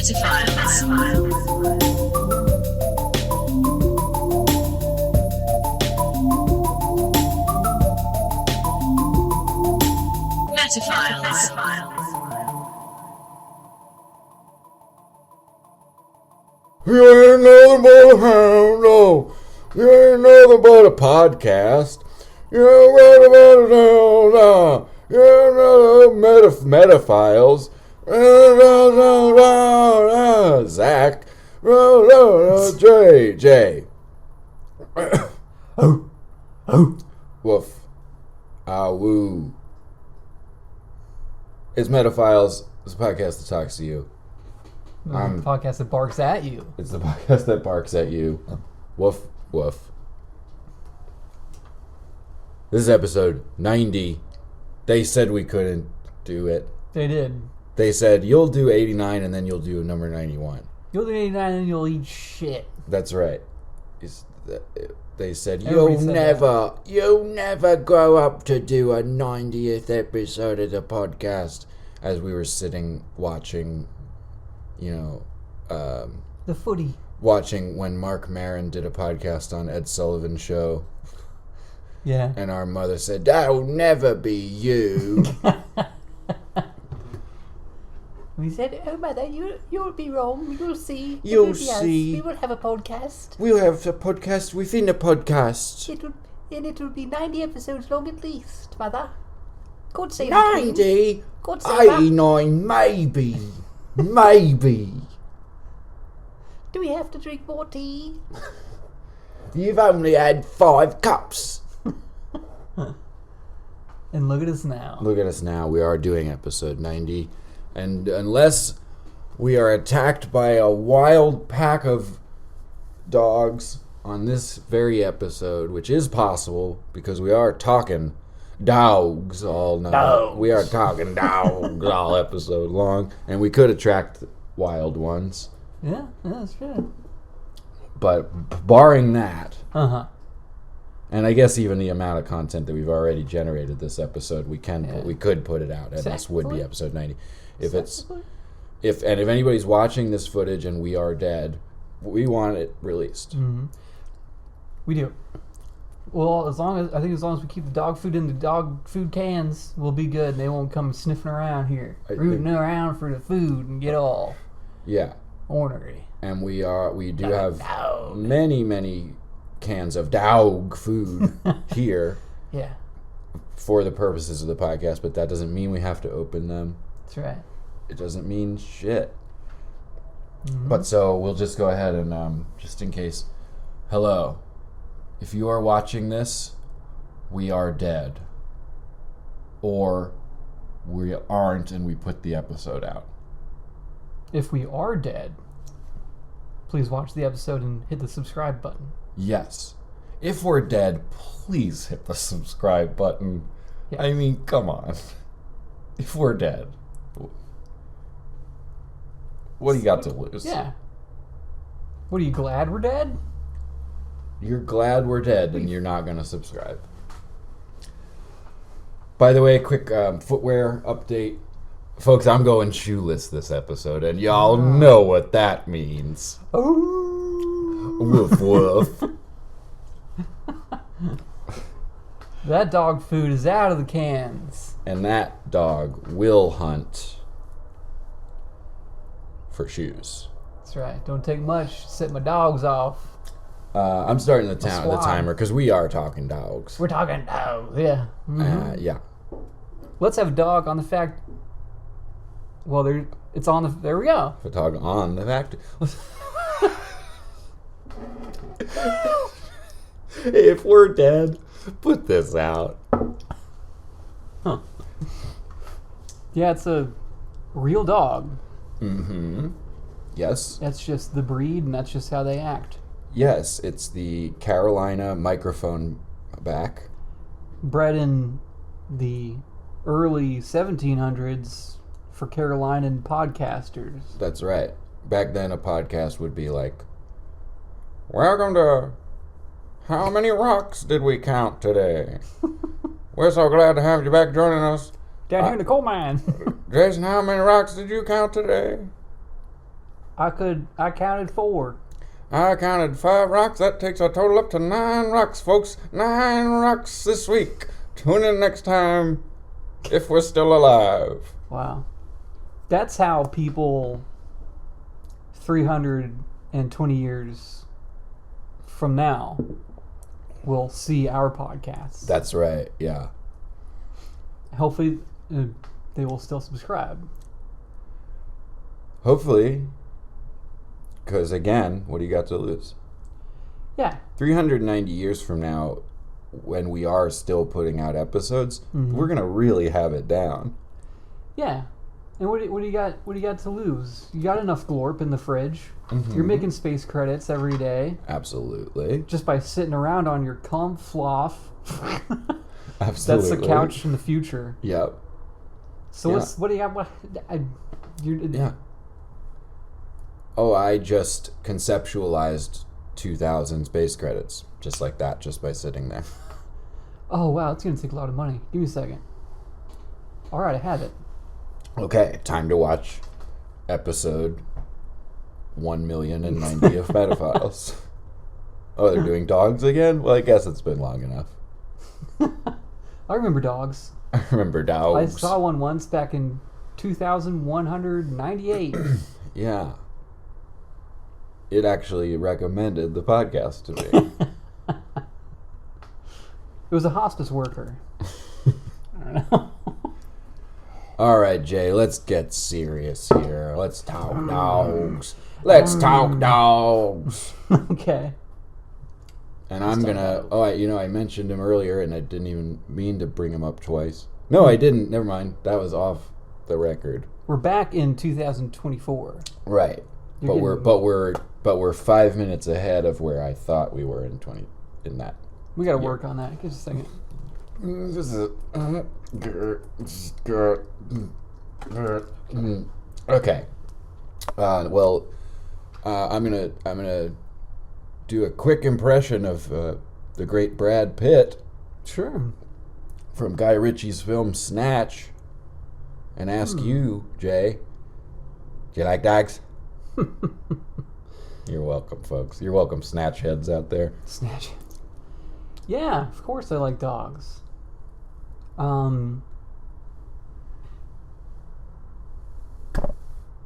You ain't nothing but a hound, no. You ain't nothing but a podcast. You ain't nothing but a you ain't nothing metaphiles. Zach. J. Woof. Woo. It's Metaphiles. It's a podcast that talks to you. The podcast that barks at you. It's the podcast that barks at you. Woof, woof. This is episode 90. They said we couldn't do it. They did. They said, you'll do 89 and then you'll do number 91. You'll do 89 and you'll eat shit. That's right. They said, you'll never grow up to do a 90th episode of the podcast. As we were sitting watching, the footy. Watching when Mark Maron did a podcast on Ed Sullivan's show. Yeah. And our mother said, that'll never be you. We said, oh mother, you'll be wrong. You'll see. You'll see. We will have a podcast. We'll have a podcast within a podcast. It will be 90 episodes long at least, mother. God save 90? 89, maybe. Maybe. Do we have to drink more tea? You've only had 5 cups. And look at us now. Look at us now. We are doing episode 90. And unless we are attacked by a wild pack of dogs on this very episode, which is possible because we are talking dogs all night. Dogs. We are talking dogs all episode long. And we could attract wild ones. Yeah, that's true. But barring that, uh-huh. And I guess even the amount of content that we've already generated this episode, we could put it out, and this would be episode 90. If anybody's watching this footage and we are dead, we want it released. Mm-hmm. We do. Well, as long as we keep the dog food in the dog food cans, we'll be good. And they won't come sniffing around here, rooting around for the food and get all ornery. And we do have many cans of dog food here. Yeah. For the purposes of the podcast, but that doesn't mean we have to open them. That's right. It doesn't mean shit. Mm-hmm. But so we'll just go ahead and just in case. Hello. If you are watching this, we are dead. Or we aren't and we put the episode out. If we are dead, please watch the episode and hit the subscribe button. Yes. If we're dead, please hit the subscribe button. Yeah. I mean, come on. If we're dead, what do you got to lose? Yeah. What, are you glad we're dead? You're glad we're dead and you're not going to subscribe. By the way, quick footwear update. Folks, I'm going shoeless this episode, and y'all know what that means. Oh. Woof, woof. That dog food is out of the cans. And that dog will hunt for shoes. That's right. Don't take much to set my dogs off. I'm starting the timer because we are talking dogs. We're talking dogs, yeah. Mm-hmm. Yeah. Let's have a dog on the fact. Well, there we go. A dog on the fact. If we're dead, put this out. Huh. Yeah, it's a real dog. Mm-hmm. Yes. That's just the breed, and that's just how they act. Yes, it's the Carolina microphone back. Bred in the early 1700s for Carolinian podcasters. That's right. Back then, a podcast would be like, welcome to How Many Rocks Did We Count Today? We're so glad to have you back joining us. Down here in the coal mine. Jason, how many rocks did you count today? I counted 4. I counted 5 rocks. That takes a total up to 9 rocks, folks. 9 rocks this week. Tune in next time if we're still alive. Wow. That's how people 320 years from now will see our podcasts. That's right, yeah. Hopefully, they will still subscribe. Hopefully, because again, what do you got to lose? Yeah. 390 years from now, when we are still putting out episodes, we're gonna really have it down. Yeah. And what do you got? What do you got to lose? You got enough glorp in the fridge. You're making space credits every day. Absolutely. Just by sitting around on your floff. Absolutely. That's the couch in the future. Yep. So what do you got? Yeah. Oh, I just conceptualized 2,000 space credits just like that, just by sitting there. Oh wow, it's gonna take a lot of money. Give me a second. All right, I have it. Okay, time to watch episode 1,090,000 of Pedophiles. Oh, they're doing dogs again? Well, I guess it's been long enough. I remember dogs. I remember dogs. I saw one once back in 2198. Yeah. It actually recommended the podcast to me. It was a hospice worker. I don't know. All right, Jay, let's get serious here. Let's talk dogs. Let's talk dogs. Okay. And I'm going to... Oh, I mentioned him earlier, and I didn't even mean to bring him up twice. No, I didn't. Never mind. That was off the record. We're back in 2024. Right. But we're 5 minutes ahead of where I thought we were in that. We got to work on that. Give us a second. This is okay. I'm gonna do a quick impression of the great Brad Pitt. Sure. From Guy Ritchie's film Snatch, and ask you, Jay, do you like dogs? You're welcome, folks. You're welcome, Snatch heads out there. Snatch. Yeah, of course I like dogs.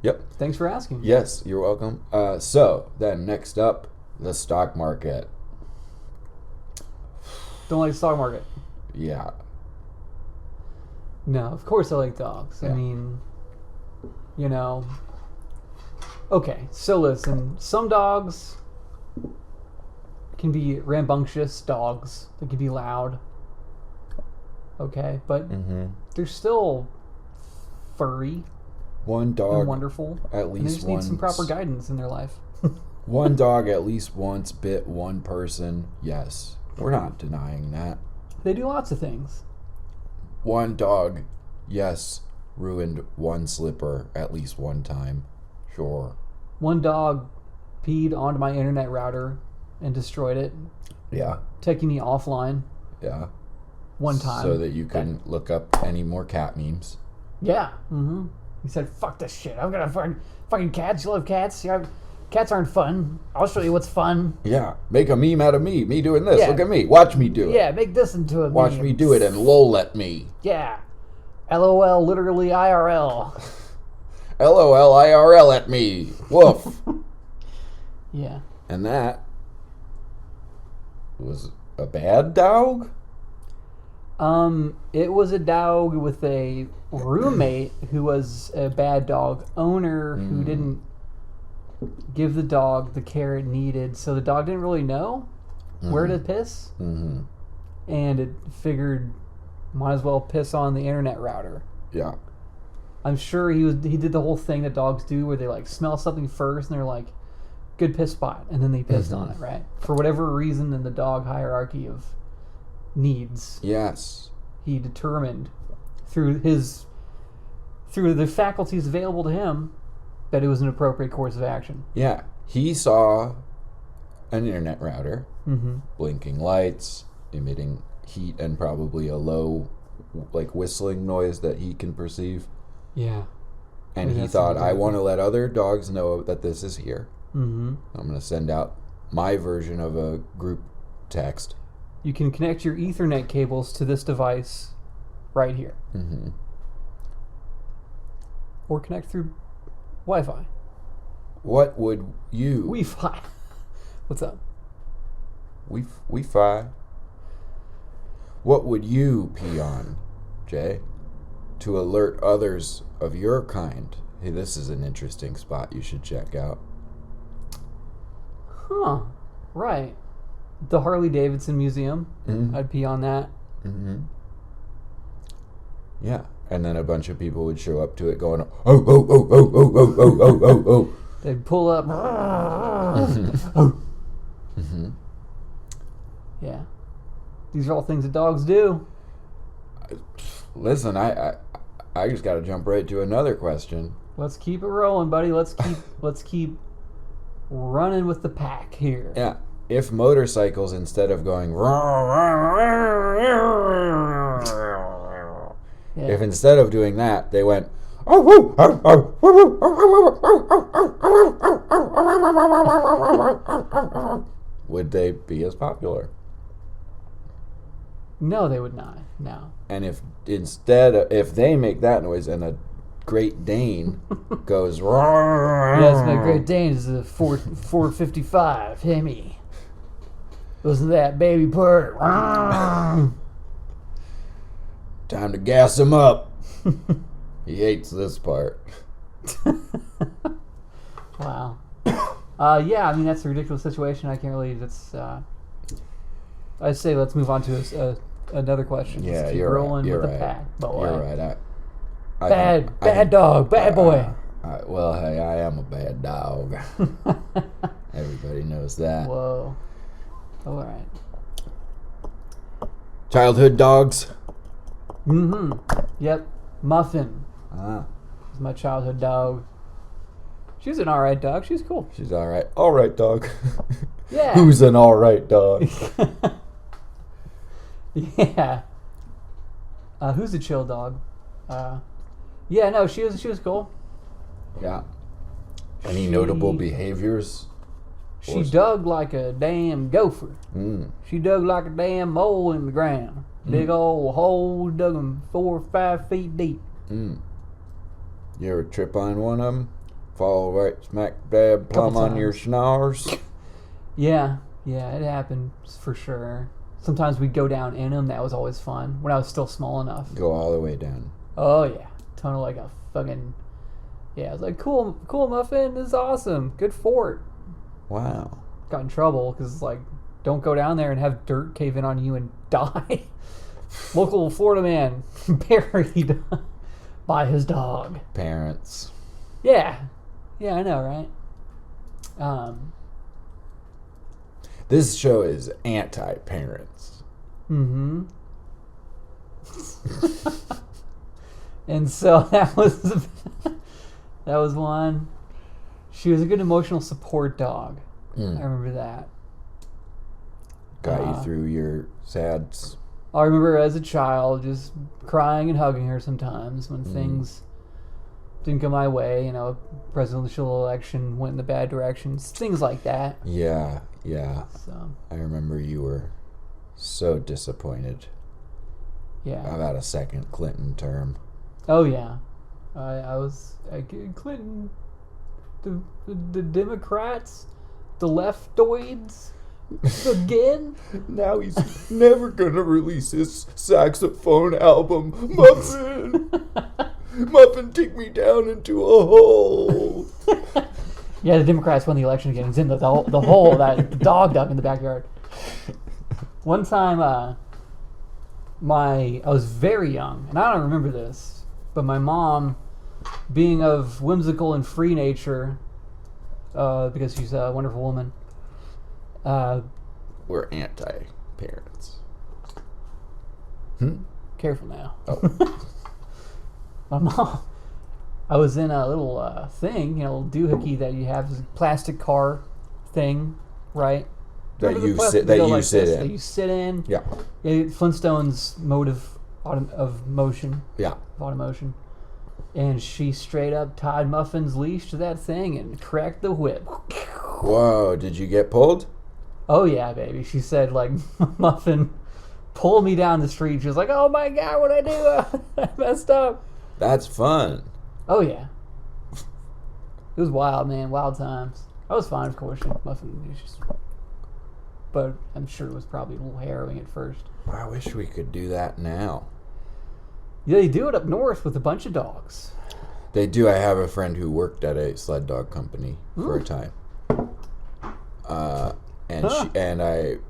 Yep. Thanks for asking. Yes, you're welcome. So, then next up, the stock market. Don't like the stock market? Yeah. No, of course I like dogs. Yeah. I mean, okay, so listen, some dogs can be rambunctious dogs. They can be loud. Okay, but they're still furry. One dog, and wonderful. at least and they just once, need some proper guidance in their life. One dog at least once bit one person. Yes, we're not denying that. They do lots of things. One dog, yes, ruined one slipper at least one time. Sure. One dog peed onto my internet router and destroyed it. Yeah. Taking me offline. Yeah. One time. So that you couldn't look up any more cat memes. Yeah. Mm-hmm. He said, "Fuck this shit. I'm gonna fucking cats. You love cats? Yeah, cats aren't fun. I'll show you what's fun." Yeah. Make a meme out of me. Me doing this. Yeah. Look at me. Watch me do it. Yeah, make this into a meme. Watch me do it and lol at me. Yeah. LOL, literally IRL. LOL IRL at me. Woof. Yeah. And that was a bad dog? It was a dog with a roommate who was a bad dog owner who didn't give the dog the care it needed, so the dog didn't really know where to piss, and it figured might as well piss on the internet router. Yeah. I'm sure he did the whole thing that dogs do where they like smell something first and they're like, good piss spot, and then they pissed on it, right? For whatever reason in the dog hierarchy of needs. Yes. He determined through the faculties available to him that it was an appropriate course of action. Yeah. He saw an internet router, blinking lights, emitting heat, and probably a low, like, whistling noise that he can perceive. Yeah. And Maybe he that's thought, a good I idea. want to let other dogs know that this is here. Mm-hmm. I'm going to send out my version of a group text. You can connect your Ethernet cables to this device right here. Mm-hmm. Or connect through Wi-Fi. What would you... Wi-Fi. What's up? Wi-Fi. What would you pee on, Jay, to alert others of your kind? Hey, this is an interesting spot you should check out. Huh. Right. The Harley Davidson Museum. Mm-hmm. I'd pee on that. Mm-hmm. Yeah. And then a bunch of people would show up to it going, oh, oh, oh, oh, oh, oh, oh, oh, oh, oh. They'd pull up. Mm-hmm. Yeah. These are all things that dogs do. Listen, I just got to jump right to another question. Let's keep it rolling, buddy. Let's keep running with the pack here. Yeah. If motorcycles, instead of going, Yeah. if instead of doing that, they went, would they be as popular? No, they would not. No. And if they make that noise and a Great Dane goes, Yes, my Great Dane is a 455 Hemi. Listen to that baby purr. time to gas him up. He hates this part. Wow. Yeah, I mean, that's a ridiculous situation. I can't really... I'd say let's move on to another question. Yeah, Let's keep you're rolling right. You're with right. the pack. Boy. You're right. Bad dog. Bad boy. Well, hey, I am a bad dog. Everybody knows that. Whoa. All right. Childhood dogs. Mm-hmm. Yep. Muffin Ah, is my childhood dog. She was an alright dog. She was cool. she's all right. All right, dog. Yeah. Who's an all right dog? Yeah. Who's a chill dog? Yeah, no, she was cool. Yeah. Any notable behaviors? She dug like a damn gopher. Mm. She dug like a damn mole in the ground. Big old hole, dug them 4 or 5 feet deep. Mm. You ever trip on one of them? Fall right smack dab plumb Couple on your times. schnaurs? Yeah, it happened for sure. Sometimes we'd go down in them. That was always fun when I was still small enough. Go all the way down. Oh yeah, tunnel like a fucking. Yeah, I was like, cool muffin. This is awesome. Good fort. Wow. Got in trouble because it's like, don't go down there and have dirt cave in on you and die. Local Florida man buried by his dog. Parents. Yeah, I know, right? This show is anti-parents. Mm-hmm. And so that was one. She was a good emotional support dog. I remember that. Got you through your sads. I remember as a child just crying and hugging her sometimes when things didn't go my way. You know, presidential election went in the bad directions, things like that. Yeah. So I remember you were so disappointed yeah. about a second Clinton term. Oh yeah, I was Clinton, the Democrats, the leftoids, again. Now he's never gonna release his saxophone album. Muffin, take me down into a hole. Yeah, the Democrats won the election again. It's in the hole that dog dug in the backyard. One time, I was very young, and I don't remember this, but my mom, being of whimsical and free nature, because she's a wonderful woman, We're anti-parents. careful now. Oh. My mom, I was in a little thing, little doohickey that you have, this plastic car thing, right? That Remember the you plastic sit. that That go you like sit this, in. that you sit in. Yeah. Yeah, Flintstones mode of motion. Yeah. Automotion. And she straight up tied Muffin's leash to that thing and cracked the whip. Whoa, did you get pulled? Oh yeah, baby. She said, like, Muffin pulled me down the street. She was like, oh my God, what'd I do? I messed up. That's fun. Oh yeah. It was wild, man. Wild times. I was fine, of course. Muffin was just... But I'm sure it was probably a little harrowing at first. I wish we could do that now. Yeah, they do it up north with a bunch of dogs. They do. I have a friend who worked at a sled dog company for a time.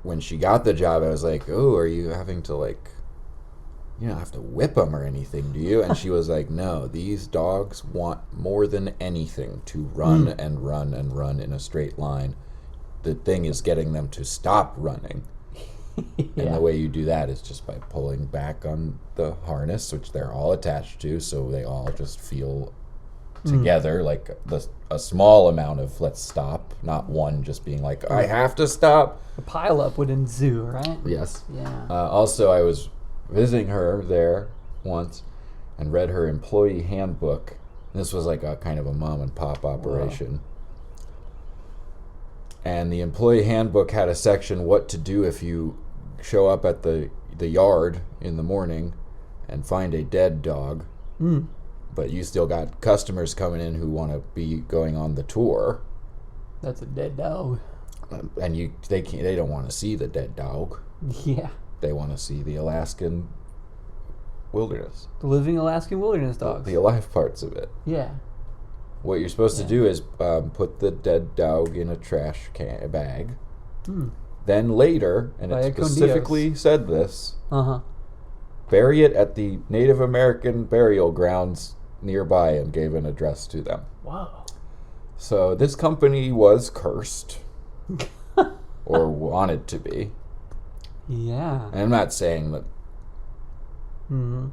When she got the job, I was like, "Oh, are you having to like, you don't have to whip them or anything, do you?" And she was like, "No, these dogs want more than anything to run and run and run in a straight line. The thing is getting them to stop running." Yeah. And the way you do that is just by pulling back on the harness, which they're all attached to, so they all just feel together, like a small amount of let's stop, not one just being like, I have to stop. A pileup would ensue, right? Yes. Yeah. Also, I was visiting her there once and read her employee handbook. This was like a kind of a mom and pop operation. Whoa. And the employee handbook had a section, what to do if you show up at the yard in the morning and find a dead dog, but you still got customers coming in who want to be going on the tour. That's a dead dog. And they don't want to see the dead dog. Yeah. They want to see the Alaskan wilderness. The living Alaskan wilderness dogs. The alive parts of it. Yeah. What you're supposed to do is put the dead dog in a trash bag. Then later, and it specifically said this, bury it at the Native American burial grounds nearby, and gave an address to them. Wow. So this company was cursed, or wanted to be. Yeah. And I'm not saying that. I'm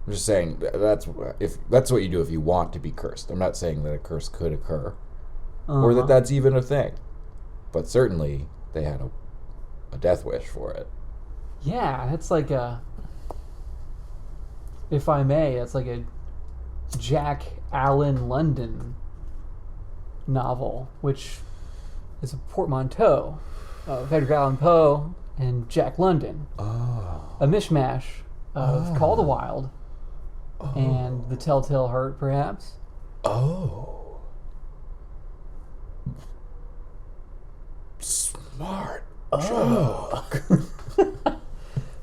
just saying that's what you do if you want to be cursed. I'm not saying that a curse could occur, or that that's even a thing. But certainly they had a death wish for it. Yeah, it's like if I may, it's like a Jack Allen London novel, which is a portmanteau of Edgar Allan Poe and Jack London. Oh. A mishmash of Call the Wild. And The Telltale Heart, perhaps. Oh. Smart joke.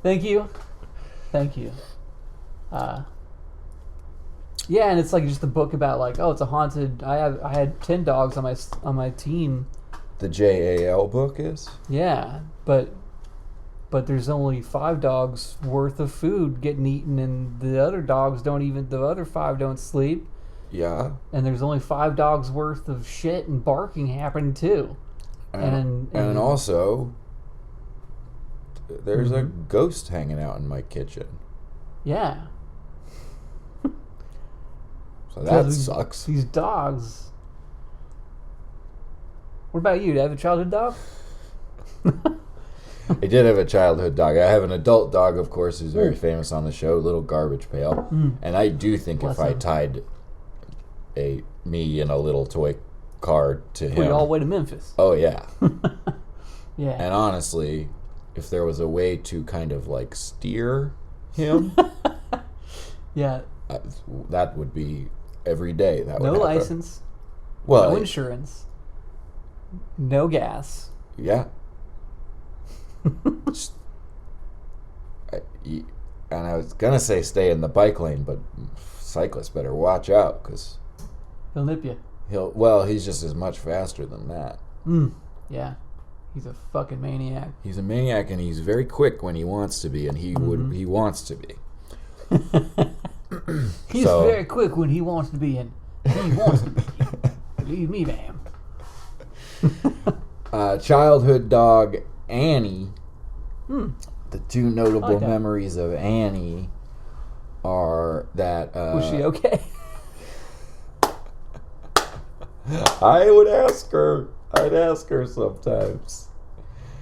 Thank you. Yeah, and it's like just a book about like, oh, it's a haunted. I had 10 dogs on my team. The JAL book is? Yeah, but there's only 5 dogs worth of food getting eaten, and the other 5 don't sleep. Yeah. And there's only 5 dogs worth of shit and barking happening too. And also, there's a ghost hanging out in my kitchen. Yeah. So that sucks. These dogs. What about you? Do you have a childhood dog? I did have a childhood dog. I have an adult dog, of course, who's very famous on the show, Little Garbage Pail. And I do think if I tied me in a little toy car to him... Put you all the way to Memphis. Oh, yeah. Yeah. And honestly, if there was a way to kind of like steer him... Yeah. That would be every day. That would no happen. License. Well, no insurance. No gas. Yeah. And I was gonna say stay in the bike lane, but cyclists better watch out because he'll nip you. He's just as much faster than that. Yeah, he's a fucking maniac. He's a maniac, and he's very quick when he wants to be, and he wants to be. He's very quick when he wants to be, and he wants to be. Believe me, ma'am. Childhood dog Annie. The 2 notable memories of Annie are that... was she okay? I would ask her. I'd ask her sometimes.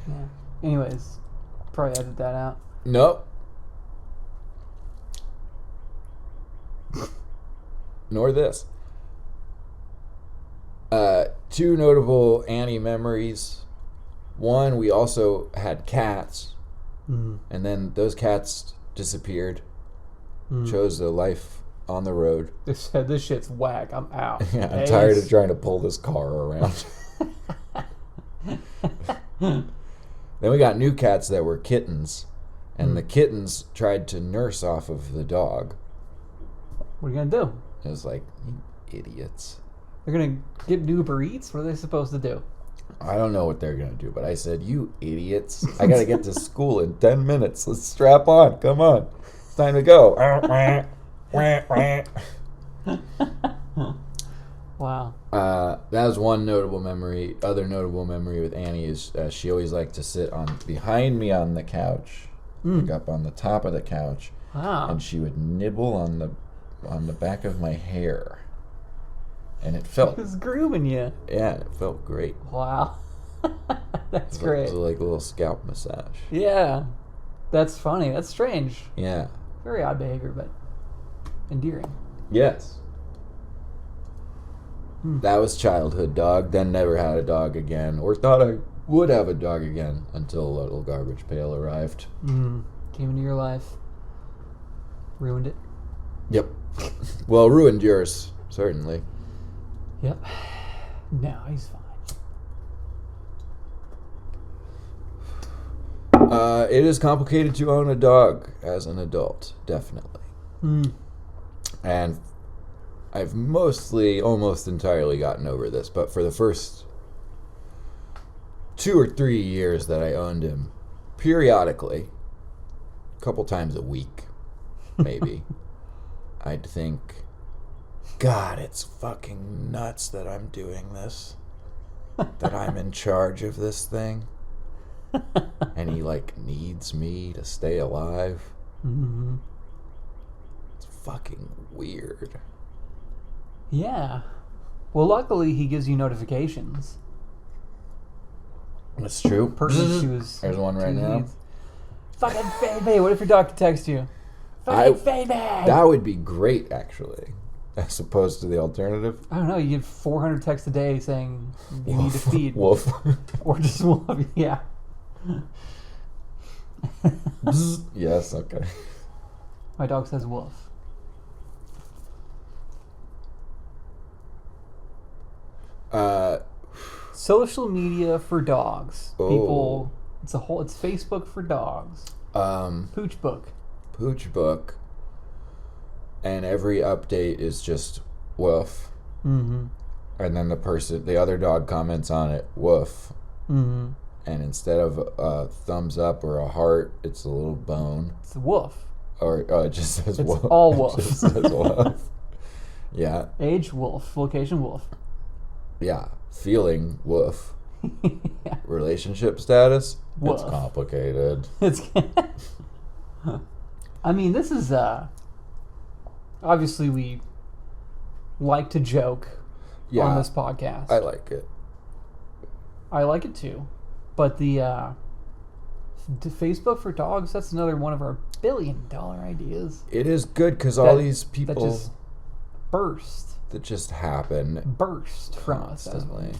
Yeah. Anyways, probably edit that out. Nope. nor this. Two notable Annie memories. One, we also had cats, and then those cats disappeared, chose a life on the road. They said, this shit's whack, I'm out. Yeah, I'm tired of trying to pull this car around. Then we got new cats that were kittens, and the kittens tried to nurse off of the dog. What are you going to do? It was like, you idiots. They're going to get Uber Eats? What are they supposed to do? I don't know what they're going to do, but I said, you idiots. I got to get to school in 10 minutes. Let's strap on. Come on. It's time to go. Wow. That was one notable memory. Other notable memory with Annie is she always liked to sit behind me on the couch, like up on the top of the couch, and she would nibble on the back of my hair. And it felt... It was grooming you. Yeah, it felt great. Wow. That's great. It was like a little scalp massage. Yeah. That's funny. That's strange. Yeah. Very odd behavior, but endearing. Yes. That was childhood dog. Then never had a dog again. Or thought I would have a dog again until a little garbage pail arrived. Came into your life. Ruined it. Yep. Well, ruined yours, certainly. Yep. No, he's fine. It is complicated to own a dog as an adult, definitely. And I've almost entirely gotten over this, but for the first 2 or 3 years that I owned him, periodically, a couple times a week, maybe, I'd think, God, it's fucking nuts that I'm doing this. That I'm in charge of this thing. And he, needs me to stay alive. It's fucking weird. Yeah. Well, luckily, he gives you notifications. That's true. There's one right now. Fucking Faby. What if your dog could text you? Fucking Faby. That would be great, actually. As opposed to the alternative. I don't know. You get 400 texts a day saying you need to feed. Woof. Or just Woof. Yeah. Yes, okay. My dog says Woof. Social media for dogs. People. It's Facebook for dogs. Pooch book. Pooch book. And every update is just woof. And then the other dog comments on it, woof. And instead of a thumbs up or a heart, it's a little bone. It's a woof. Or it just says woof. It's all woof. It just says woof. Yeah. Age, woof. Location, woof. Yeah. Feeling, woof. Yeah. Relationship status, woof. It's complicated. I mean, this is... Obviously, we like to joke on this podcast. I like it. I like it too. But the Facebook for dogs, that's another one of our $1 billion ideas. It is good because all these people... That just burst. That just happen. Burst from us. Constantly.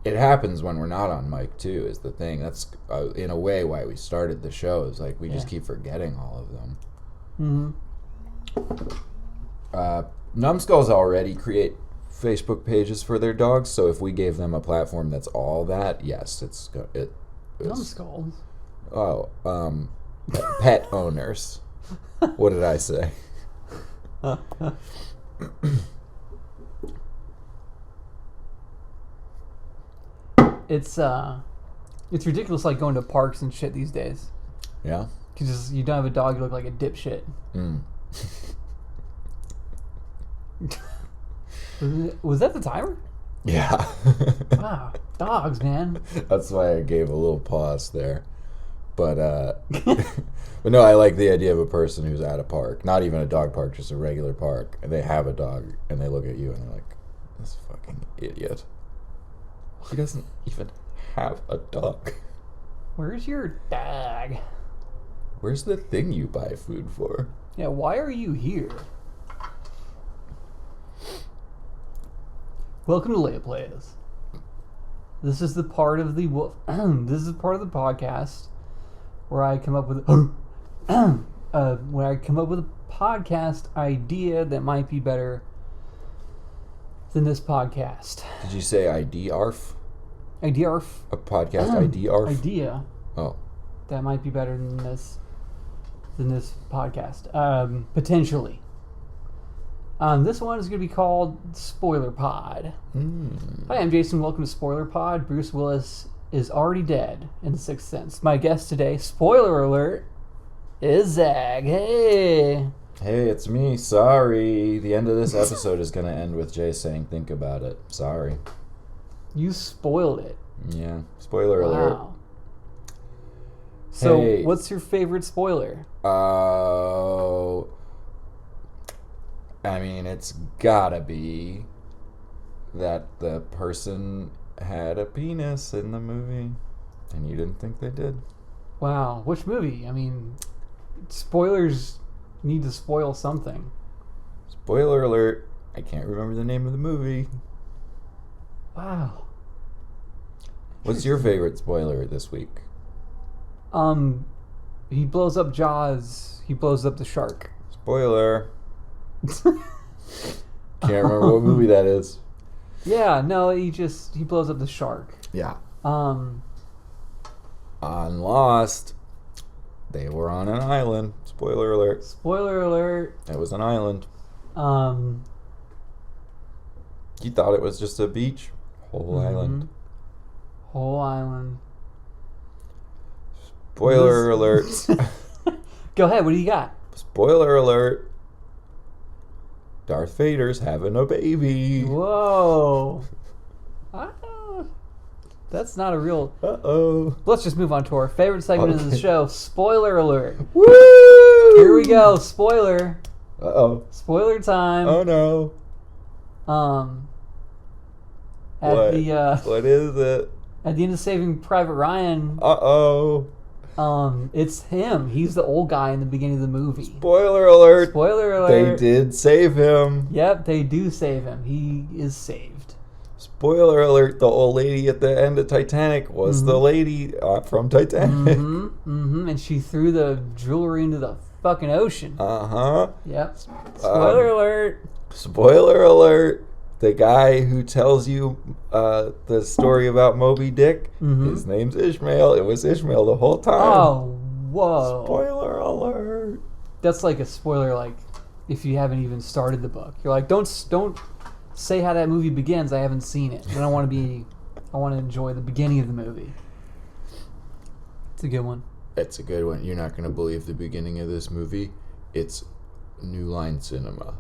It happens when we're not on mic too, is the thing. That's in a way why we started the show. Is we just keep forgetting all of them. Numbskulls already create Facebook pages for their dogs, so if we gave them a platform that's all that, yes, it's Numbskulls. Oh, pet owners. What did I say? It's ridiculous, going to parks and shit these days. Yeah. Because you don't have a dog, you look like a dipshit. Was that the timer? Yeah. Wow, dogs, man. That's why I gave a little pause there. But but no, I like the idea of a person who's at a park, not even a dog park, just a regular park, and they have a dog, and they look at you and they're like, "This fucking idiot. He doesn't even have a dog." Where's your dog? Where's the thing you buy food for? Yeah, why are you here? Welcome to Leia Plays. This is the part of the this is part of the podcast where I come up with when I come up with a podcast idea that might be better than this podcast. Did you say IDARF? IDARF. A podcast IDARF? Idea. Oh. That might be better than this podcast. Potentially. This one is going to be called Spoiler Pod. Hi, I'm Jason. Welcome to Spoiler Pod. Bruce Willis is already dead in The Sixth Sense. My guest today, spoiler alert, is Zag. Hey. Hey, it's me. Sorry. The end of this episode is going to end with Jay saying, think about it. Sorry. You spoiled it. Yeah. Spoiler alert. So, hey. What's your favorite spoiler? I mean, it's gotta be that the person had a penis in the movie, and you didn't think they did. Wow. Which movie? I mean, spoilers need to spoil something. Spoiler alert. I can't remember the name of the movie. Wow. What's your favorite spoiler this week? He blows up Jaws. He blows up the shark. Spoiler. Can't remember what movie that is. Yeah, no, he blows up the shark. Yeah. On Lost, they were on an island. Spoiler alert. Spoiler alert. It was an island. You thought it was just a beach? Whole island. Whole island. Spoiler alert. Go ahead, what do you got? Spoiler alert. Darth Vader's having a baby. Whoa. That's not a real... Uh-oh. Let's just move on to our favorite segment of the show. Spoiler alert. Woo! Here we go. Spoiler. Uh-oh. Spoiler time. Oh, no. What is it? At the end of Saving Private Ryan... Uh-oh. It's him. He's the old guy in the beginning of the movie. Spoiler alert. Spoiler alert. They did save him. Yep, they do save him. He is saved. Spoiler alert, the old lady at the end of Titanic was the lady from Titanic. And she threw the jewelry into the fucking ocean. Uh-huh. Yep. Spoiler alert. Spoiler alert. The guy who tells you the story about Moby Dick, his name's Ishmael. It was Ishmael the whole time. Oh, whoa. Spoiler alert. That's like a spoiler, like, if you haven't even started the book. You're like, don't say how that movie begins. I haven't seen it. I want to enjoy the beginning of the movie. It's a good one. It's a good one. You're not going to believe the beginning of this movie. It's New Line Cinema.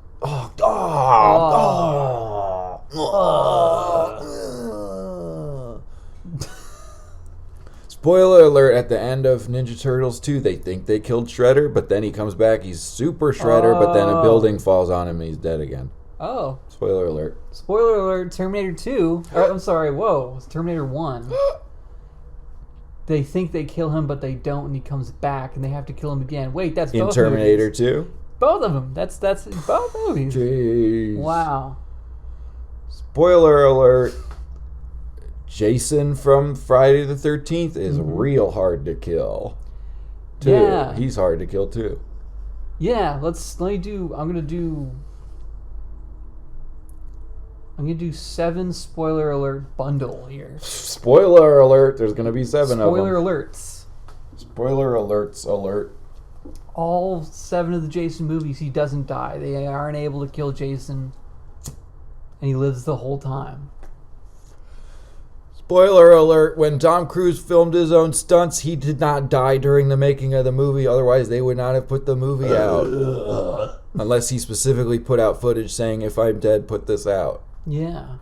Spoiler alert, at the end of Ninja Turtles 2, they think they killed Shredder, but then he comes back, he's Super Shredder, but then a building falls on him and he's dead again. Oh. Spoiler alert. Spoiler alert, Terminator 2. I'm sorry, whoa. It's Terminator 1. They think they kill him, but they don't, and he comes back, and they have to kill him again. Wait, that's both In Terminator movies. 2? Both of them. That's both movies. Jeez. Wow. Spoiler alert. Jason from Friday the 13th is real hard to kill. Too. Yeah. He's hard to kill too. Yeah, I'm gonna do 7 spoiler alert bundle here. Spoiler alert, there's gonna be 7 of them. Spoiler alerts. Spoiler alerts alert. All 7 of the Jason movies, he doesn't die. They aren't able to kill Jason, and he lives the whole time. Spoiler alert, when Tom Cruise filmed his own stunts, he did not die during the making of the movie. Otherwise, they would not have put the movie out. Unless he specifically put out footage saying, if I'm dead, put this out. Yeah.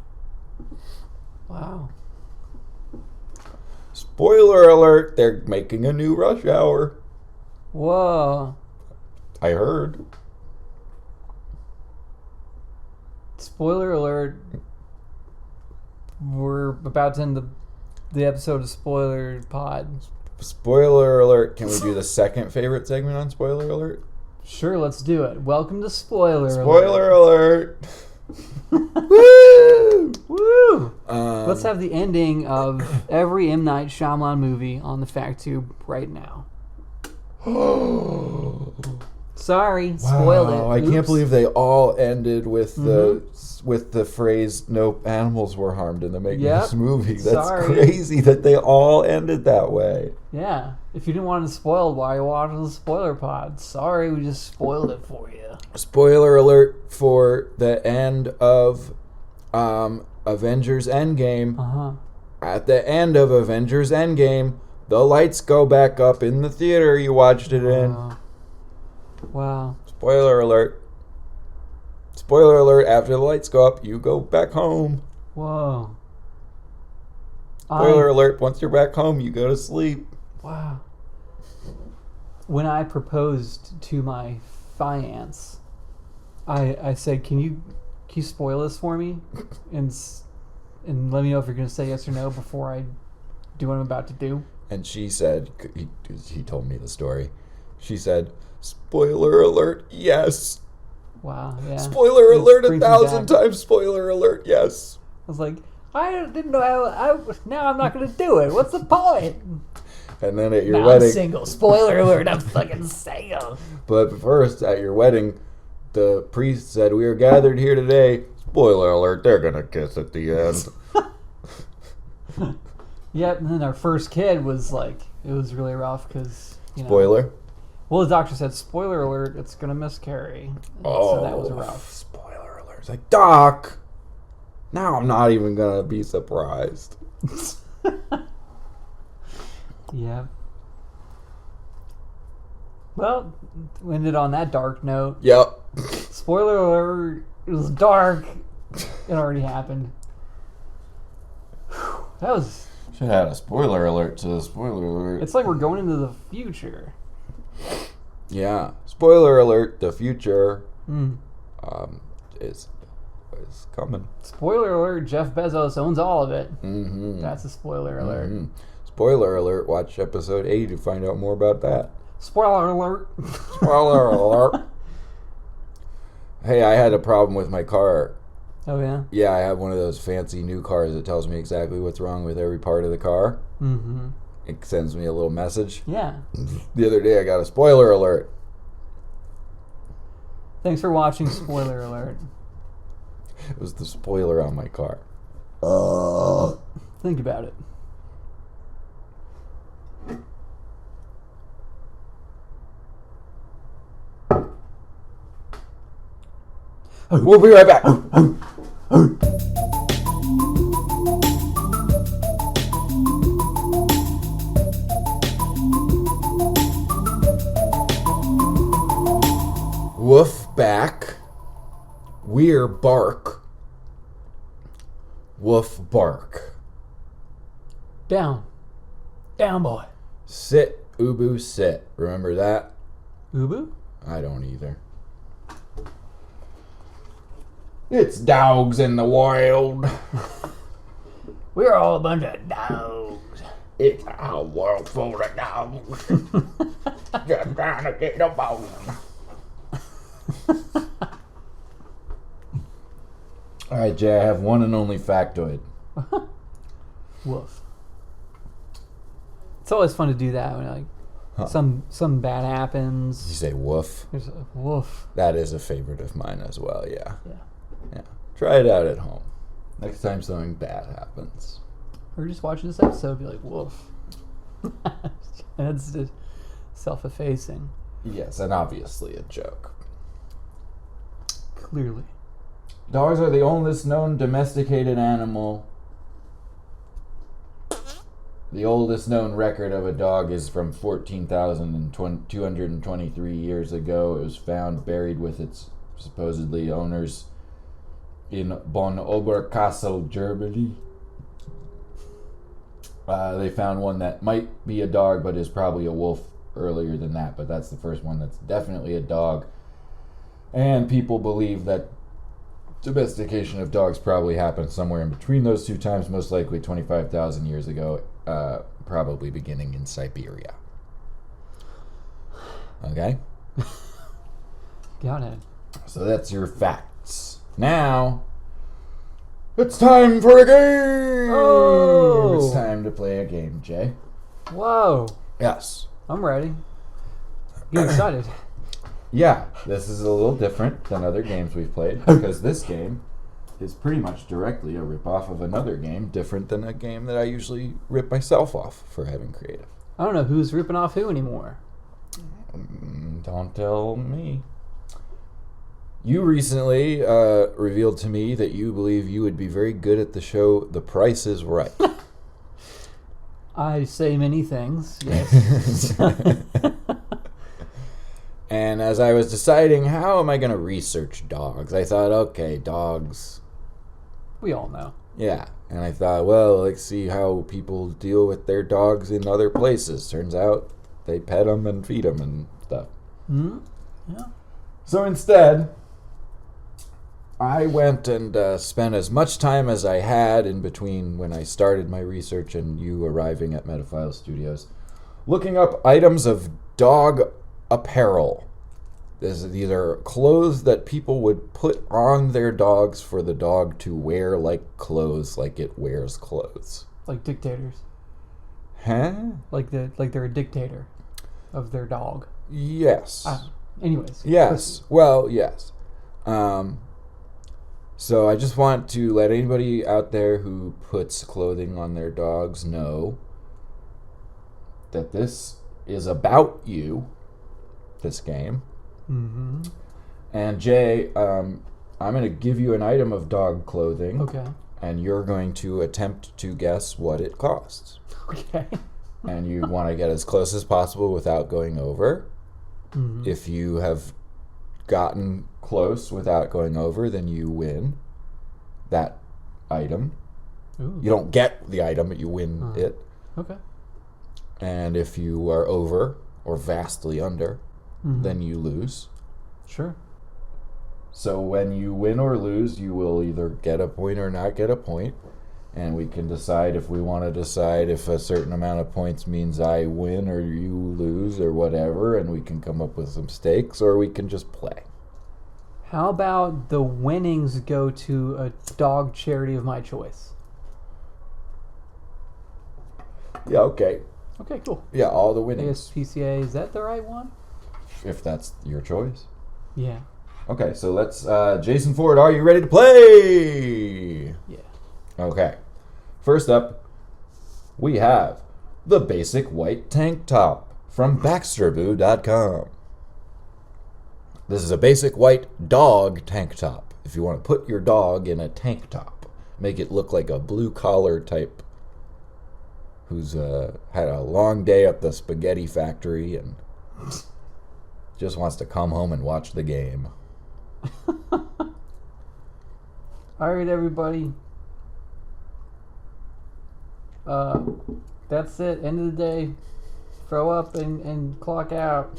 Wow. Spoiler alert, they're making a new Rush Hour. Whoa. I heard. Spoiler alert. We're about to end the episode of Spoiler Pod. Spoiler alert. Can we do the second favorite segment on spoiler alert? Sure, let's do it. Welcome to Spoiler Spoiler Alert. Woo! Woo! Let's have the ending of every M. Night Shyamalan movie on the fact tube right now. Sorry, spoiled it. I can't Oops. believe they all ended with the phrase "no animals were harmed" in the making of this movie. That's crazy that they all ended that way. Yeah. If you didn't want it spoiled, why are you watching the spoiler pod? Sorry, we just spoiled it for you. Spoiler alert for the end of Avengers Endgame. At the end of Avengers Endgame, the lights go back up in the theater you watched it in. Wow. Spoiler alert. Spoiler alert, after the lights go up, you go back home. Whoa. Spoiler alert, once you're back home, you go to sleep. Wow. When I proposed to my fiance, I said, can you spoil this for me? And let me know if you're going to say yes or no before I do what I'm about to do. And she said, he told me the story. She said, spoiler alert, yes. Wow, yeah. Spoiler alert 1,000 times, spoiler alert, yes. I was like, I didn't know now I'm not going to do it. What's the point? And then at your now wedding... I'm single. Spoiler alert, I'm fucking single. But first, at your wedding, the priest said, we are gathered here today. Spoiler alert, they're going to kiss at the end. Yep, and then our first kid was like, it was really rough because, Spoiler? Well, the doctor said, spoiler alert, it's going to miscarry. So that was rough. Spoiler alert. It's like, Doc, now I'm not even going to be surprised. Yeah. Well, we ended on that dark note. Yep. Spoiler alert, it was dark. It already happened. That was... Should have had a spoiler alert to the spoiler alert. It's like we're going into the future. Yeah. Spoiler alert, the future is coming. Spoiler alert, Jeff Bezos owns all of it. That's a spoiler alert. Spoiler alert, watch episode 80 to find out more about that. Spoiler alert. Spoiler alert. Hey, I had a problem with my car. Oh, yeah? Yeah, I have one of those fancy new cars that tells me exactly what's wrong with every part of the car. It sends me a little message. Yeah. The other day I got a spoiler alert. Thanks for watching Spoiler Alert. It was the spoiler on my car. Think about it. We'll be right back. Woof back. We're bark. Woof bark. Down. Down, boy. Sit, Ubu, sit. Remember that? Ubu? I don't either. It's dogs in the wild. We're all a bunch of dogs. It's a world full of dogs. Just trying to get the bone. Alright, Jay, I have one and only factoid. Woof. It's always fun to do that when some bad happens. Did you say woof? There's a woof. That is a favorite of mine as well, yeah. Yeah. Try it out at home. Next time something bad happens. Or just watch this episode and be like, woof. And it's just self-effacing. Yes, and obviously a joke. Clearly. Dogs are the oldest known domesticated animal. The oldest known record of a dog is from 14,223 years ago. It was found buried with its supposedly owners in Bonn Oberkassel, Germany. They found one that might be a dog, but is probably a wolf earlier than that. But that's the first one that's definitely a dog. And people believe that domestication of dogs probably happened somewhere in between those two times, most likely 25,000 years ago. probably beginning in Siberia. Okay? Got it. So that's your facts. Now, it's time for a game! Oh! It's time to play a game, Jay. Whoa. Yes. I'm ready. Get excited. Yeah, this is a little different than other games we've played because this game is pretty much directly a rip-off of another game, different than a game that I usually rip myself off for having creative. I don't know who's ripping off who anymore. Don't tell me. You recently revealed to me that you believe you would be very good at the show The Price is Right. I say many things, yes. And as I was deciding how am I going to research dogs, I thought, okay, dogs. We all know. Yeah. And I thought, well, let's see how people deal with their dogs in other places. Turns out they pet them and feed them and stuff. Hmm? Yeah. So instead, I went and spent as much time as I had in between when I started my research and you arriving at Metaphile Studios, looking up items of dog apparel. These are clothes that people would put on their dogs for the dog to wear like clothes, like it wears clothes. Like dictators. Huh? Like they're a dictator of their dog. Yes. Anyways. Yes. Well, yes. So I just want to let anybody out there who puts clothing on their dogs know that this is about you, this game. Mm-hmm. And Jay, I'm going to give you an item of dog clothing. Okay. And you're going to attempt to guess what it costs. Okay. And you want to get as close as possible without going over. Mm-hmm. If you have gotten close without going over, then you win that item. Ooh. You don't get the item, but you win it. Okay. And if you are over or vastly under, then you lose. Sure. So when you win or lose, you will either get a point or not get a point. And we can decide if we want to decide if a certain amount of points means I win or you lose or whatever. And we can come up with some stakes, or we can just play. How about the winnings go to a dog charity of my choice? Yeah, okay. Okay, cool. Yeah, all the winnings. ASPCA, is that the right one? If that's your choice. Yeah. Okay, so let's... Jason Ford, are you ready to play? Yeah. Okay. First up, we have the basic white tank top from Baxterboo.com. This is a basic white dog tank top. If you want to put your dog in a tank top, make it look like a blue-collar type who's had a long day at the spaghetti factory and just wants to come home and watch the game. All right, everybody. That's it. End of the day. Throw up and clock out.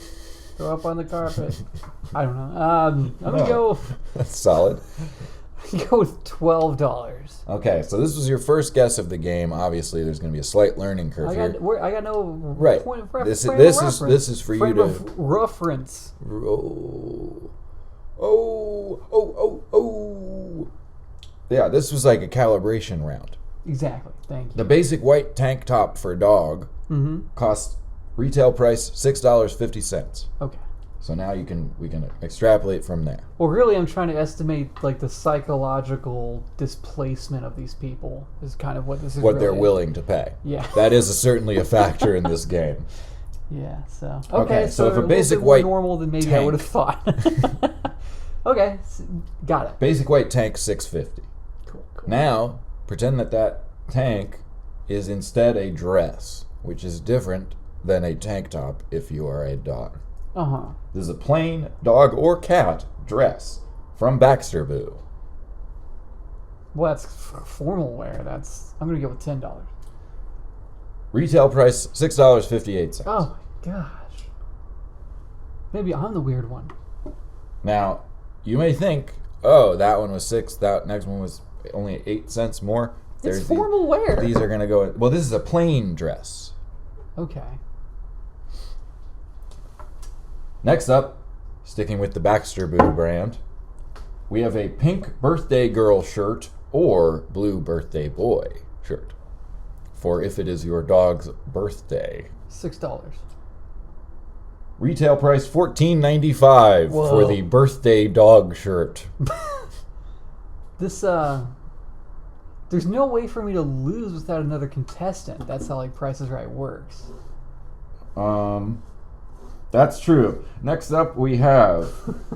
Throw up on the carpet. I don't know. I'm going to go... That's solid. Go with $12. Okay, so this was your first guess of the game. Obviously, there's going to be a slight learning curve here. I got no right. point of This reference. is for frame you to of reference. Oh. Yeah, this was like a calibration round. Exactly. Thank you. The basic white tank top for a dog costs retail price $6.50. Okay. So now we can extrapolate from there. Well, really, I'm trying to estimate like the psychological displacement of these people is kind of what this is. What really they're willing to pay. Yeah. That is certainly a factor in this game. Yeah. So Okay, so if a little basic bit more white normal than maybe I tank- would have thought. Okay, got it. Basic white tank $6.50. Cool. Now, pretend that tank is instead a dress, which is different than a tank top if you are a dog. This is a plain dog or cat dress from Baxterboo. Well, that's formal wear. I'm gonna go with $10. Retail price $6.58. Oh my gosh. Maybe I'm the weird one. Now, you may think, oh, that one was $6. That next one was only 8 cents more. It's formal wear. These are gonna go. Well, this is a plain dress. Okay. Next up, sticking with the Baxter Boo brand, we have a pink birthday girl shirt or blue birthday boy shirt for if it is your dog's birthday. $6. Retail price $14.95 for the birthday dog shirt. This there's no way for me to lose without another contestant. That's how like Price is Right works. That's true. Next up, we have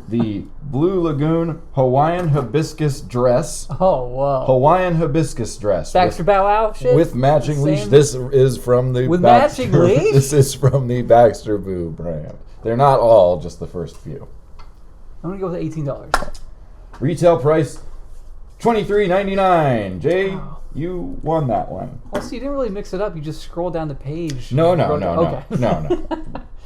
the Blue Lagoon Hawaiian hibiscus dress. Oh, wow. Hawaiian hibiscus dress. Baxter Bow Wow shit? With matching leash. This is from the With matching leash? This is from the Baxter Boo brand. They're not all, just the first few. I'm going to go with $18. Retail price $23.99. Jay, you won that one. Oh, so you didn't really mix it up. You just scroll down the page. No. Okay. No.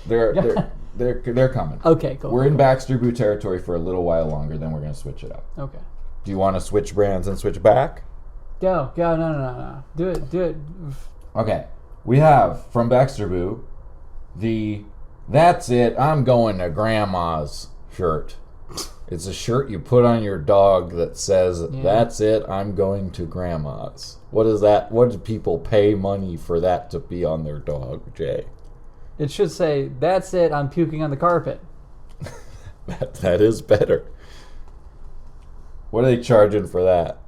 They're coming. Okay, cool. We're in Baxter Boo territory for a little while longer, then we're going to switch it up. Okay. Do you want to switch brands and switch back? Go. No. Do it. Okay. We have, from Baxter Boo, the That's It, I'm Going to Grandma's shirt. It's a shirt you put on your dog that says, That's it, I'm going to Grandma's. What is that? What do people pay money for that to be on their dog, Jay? It should say, That's it, I'm puking on the carpet. That is better. What are they charging for that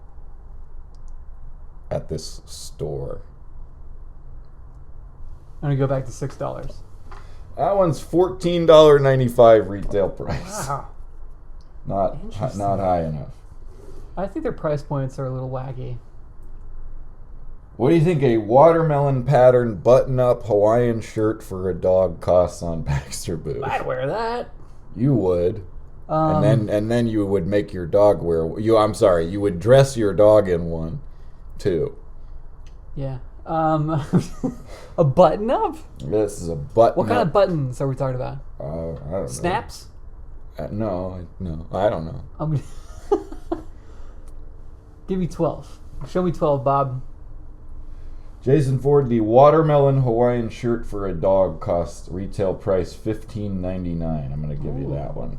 at this store? I'm going to go back to $6. That one's $14.95 retail price. Wow. Not high enough. I think their price points are a little wacky. What do you think a watermelon pattern button-up Hawaiian shirt for a dog costs on Baxter Boo? I'd wear that. You would. And then you would make your dog wear you would dress your dog in one too. Yeah. A button up? This is a button. What kind of buttons are we talking about? I don't know. Snaps? No, I don't know. Give me 12. Show me 12, Bob. Jason Ford, the watermelon Hawaiian shirt for a dog costs retail price $15.99. I'm going to give you that one.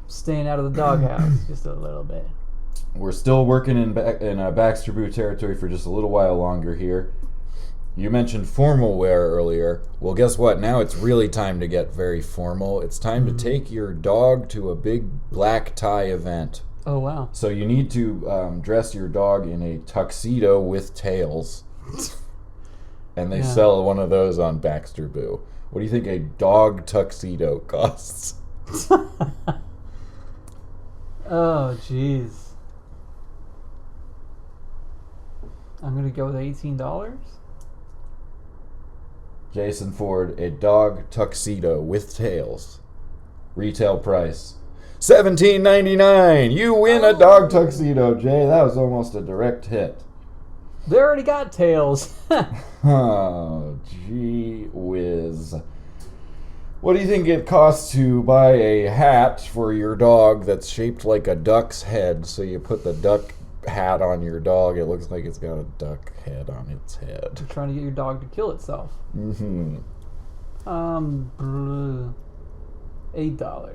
Staying out of the doghouse just a little bit. We're still working in Baxter Boo territory for just a little while longer here. You mentioned formal wear earlier. Well, guess what? Now it's really time to get very formal. It's time to take your dog to a big black tie event. Oh, wow. So you need to dress your dog in a tuxedo with tails. And they sell one of those on Baxter Boo. What do you think a dog tuxedo costs? Oh, jeez. I'm going to go with $18. Jason Ford, a dog tuxedo with tails. Retail price $17.99. You win a dog tuxedo, Jay. That was almost a direct hit. They already got tails. Oh, gee whiz. What do you think it costs to buy a hat for your dog that's shaped like a duck's head? So you put the duck hat on your dog. It looks like it's got a duck head on its head. You're trying to get your dog to kill itself. Mm-hmm. $8.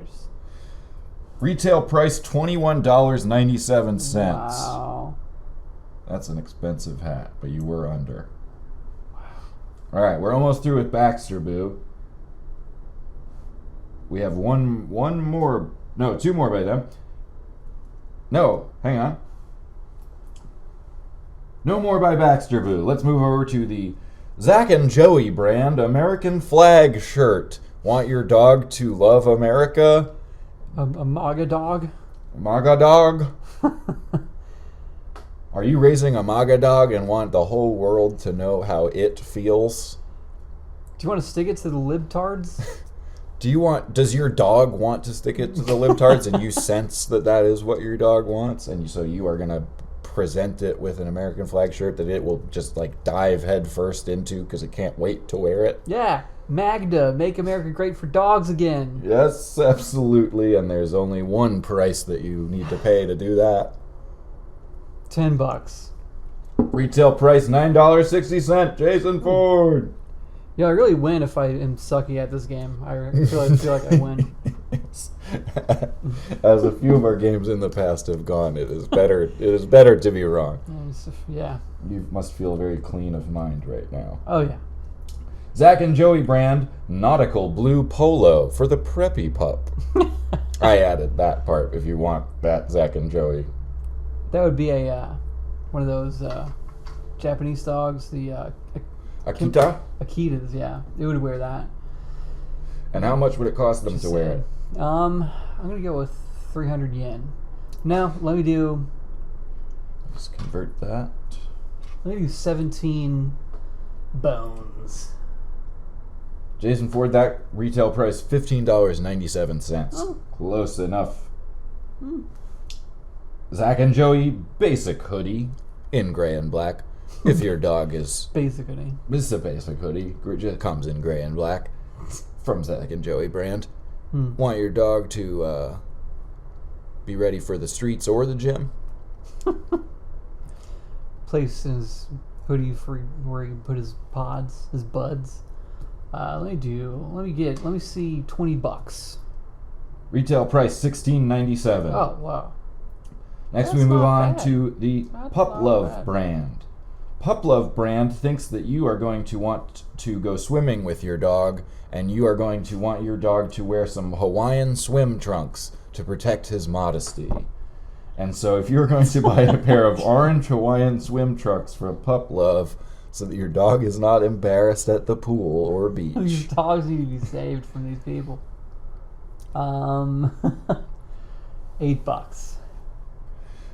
Retail price $21.97. Wow. That's an expensive hat, but you were under. Wow. All right, we're almost through with Baxter Boo. We have two more by them. No, hang on. No more by Baxter Boo. Let's move over to the Zach and Joey brand American flag shirt. Want your dog to love America? A MAGA dog? MAGA dog? Are you raising a MAGA dog and want the whole world to know how it feels? Do you want to stick it to the libtards? Does your dog want to stick it to the libtards and you sense that is what your dog wants, and so you are going to present it with an American flag shirt that it will just like dive head first into because it can't wait to wear it? Yeah. Magda, make America great for dogs again. Yes, absolutely, and there's only one price that you need to pay to do that. $10. Retail price $9.60. Jason Ford. Yeah, I really win if I am sucky at this game. I feel like I win. As a few of our games in the past have gone, it is better. It is better to be wrong. Yeah. You must feel very clean of mind right now. Oh yeah. Zach and Joey brand nautical blue polo for the preppy pup. I added that part if you want that, Zach and Joey. That would be a one of those Japanese dogs. The Akita? Akitas, yeah. They would wear that. And how much would it cost them to wear it? I'm gonna go with 300 yen. No, let me do. Just convert that. Let me do 17 bones. Jason Ford, that retail price $15.97. Oh. Close enough. Zach and Joey basic hoodie in gray and black. If your dog is Basic hoodie. This is a basic hoodie. It comes in gray and black from Zach and Joey brand. Want your dog to be ready for the streets or the gym? Place his hoodie for where he can put his pods, his buds. Let me see $20. Retail price $16.97. Oh wow. Next That's we move not on bad. to the That's Pup not Love bad. brand. Pup Love brand thinks that you are going to want to go swimming with your dog, and you are going to want your dog to wear some Hawaiian swim trunks to protect his modesty. And so if you're going to buy a pair of orange Hawaiian swim trunks for Pup Love so that your dog is not embarrassed at the pool or These beach. dogs need to be saved from these people. $8.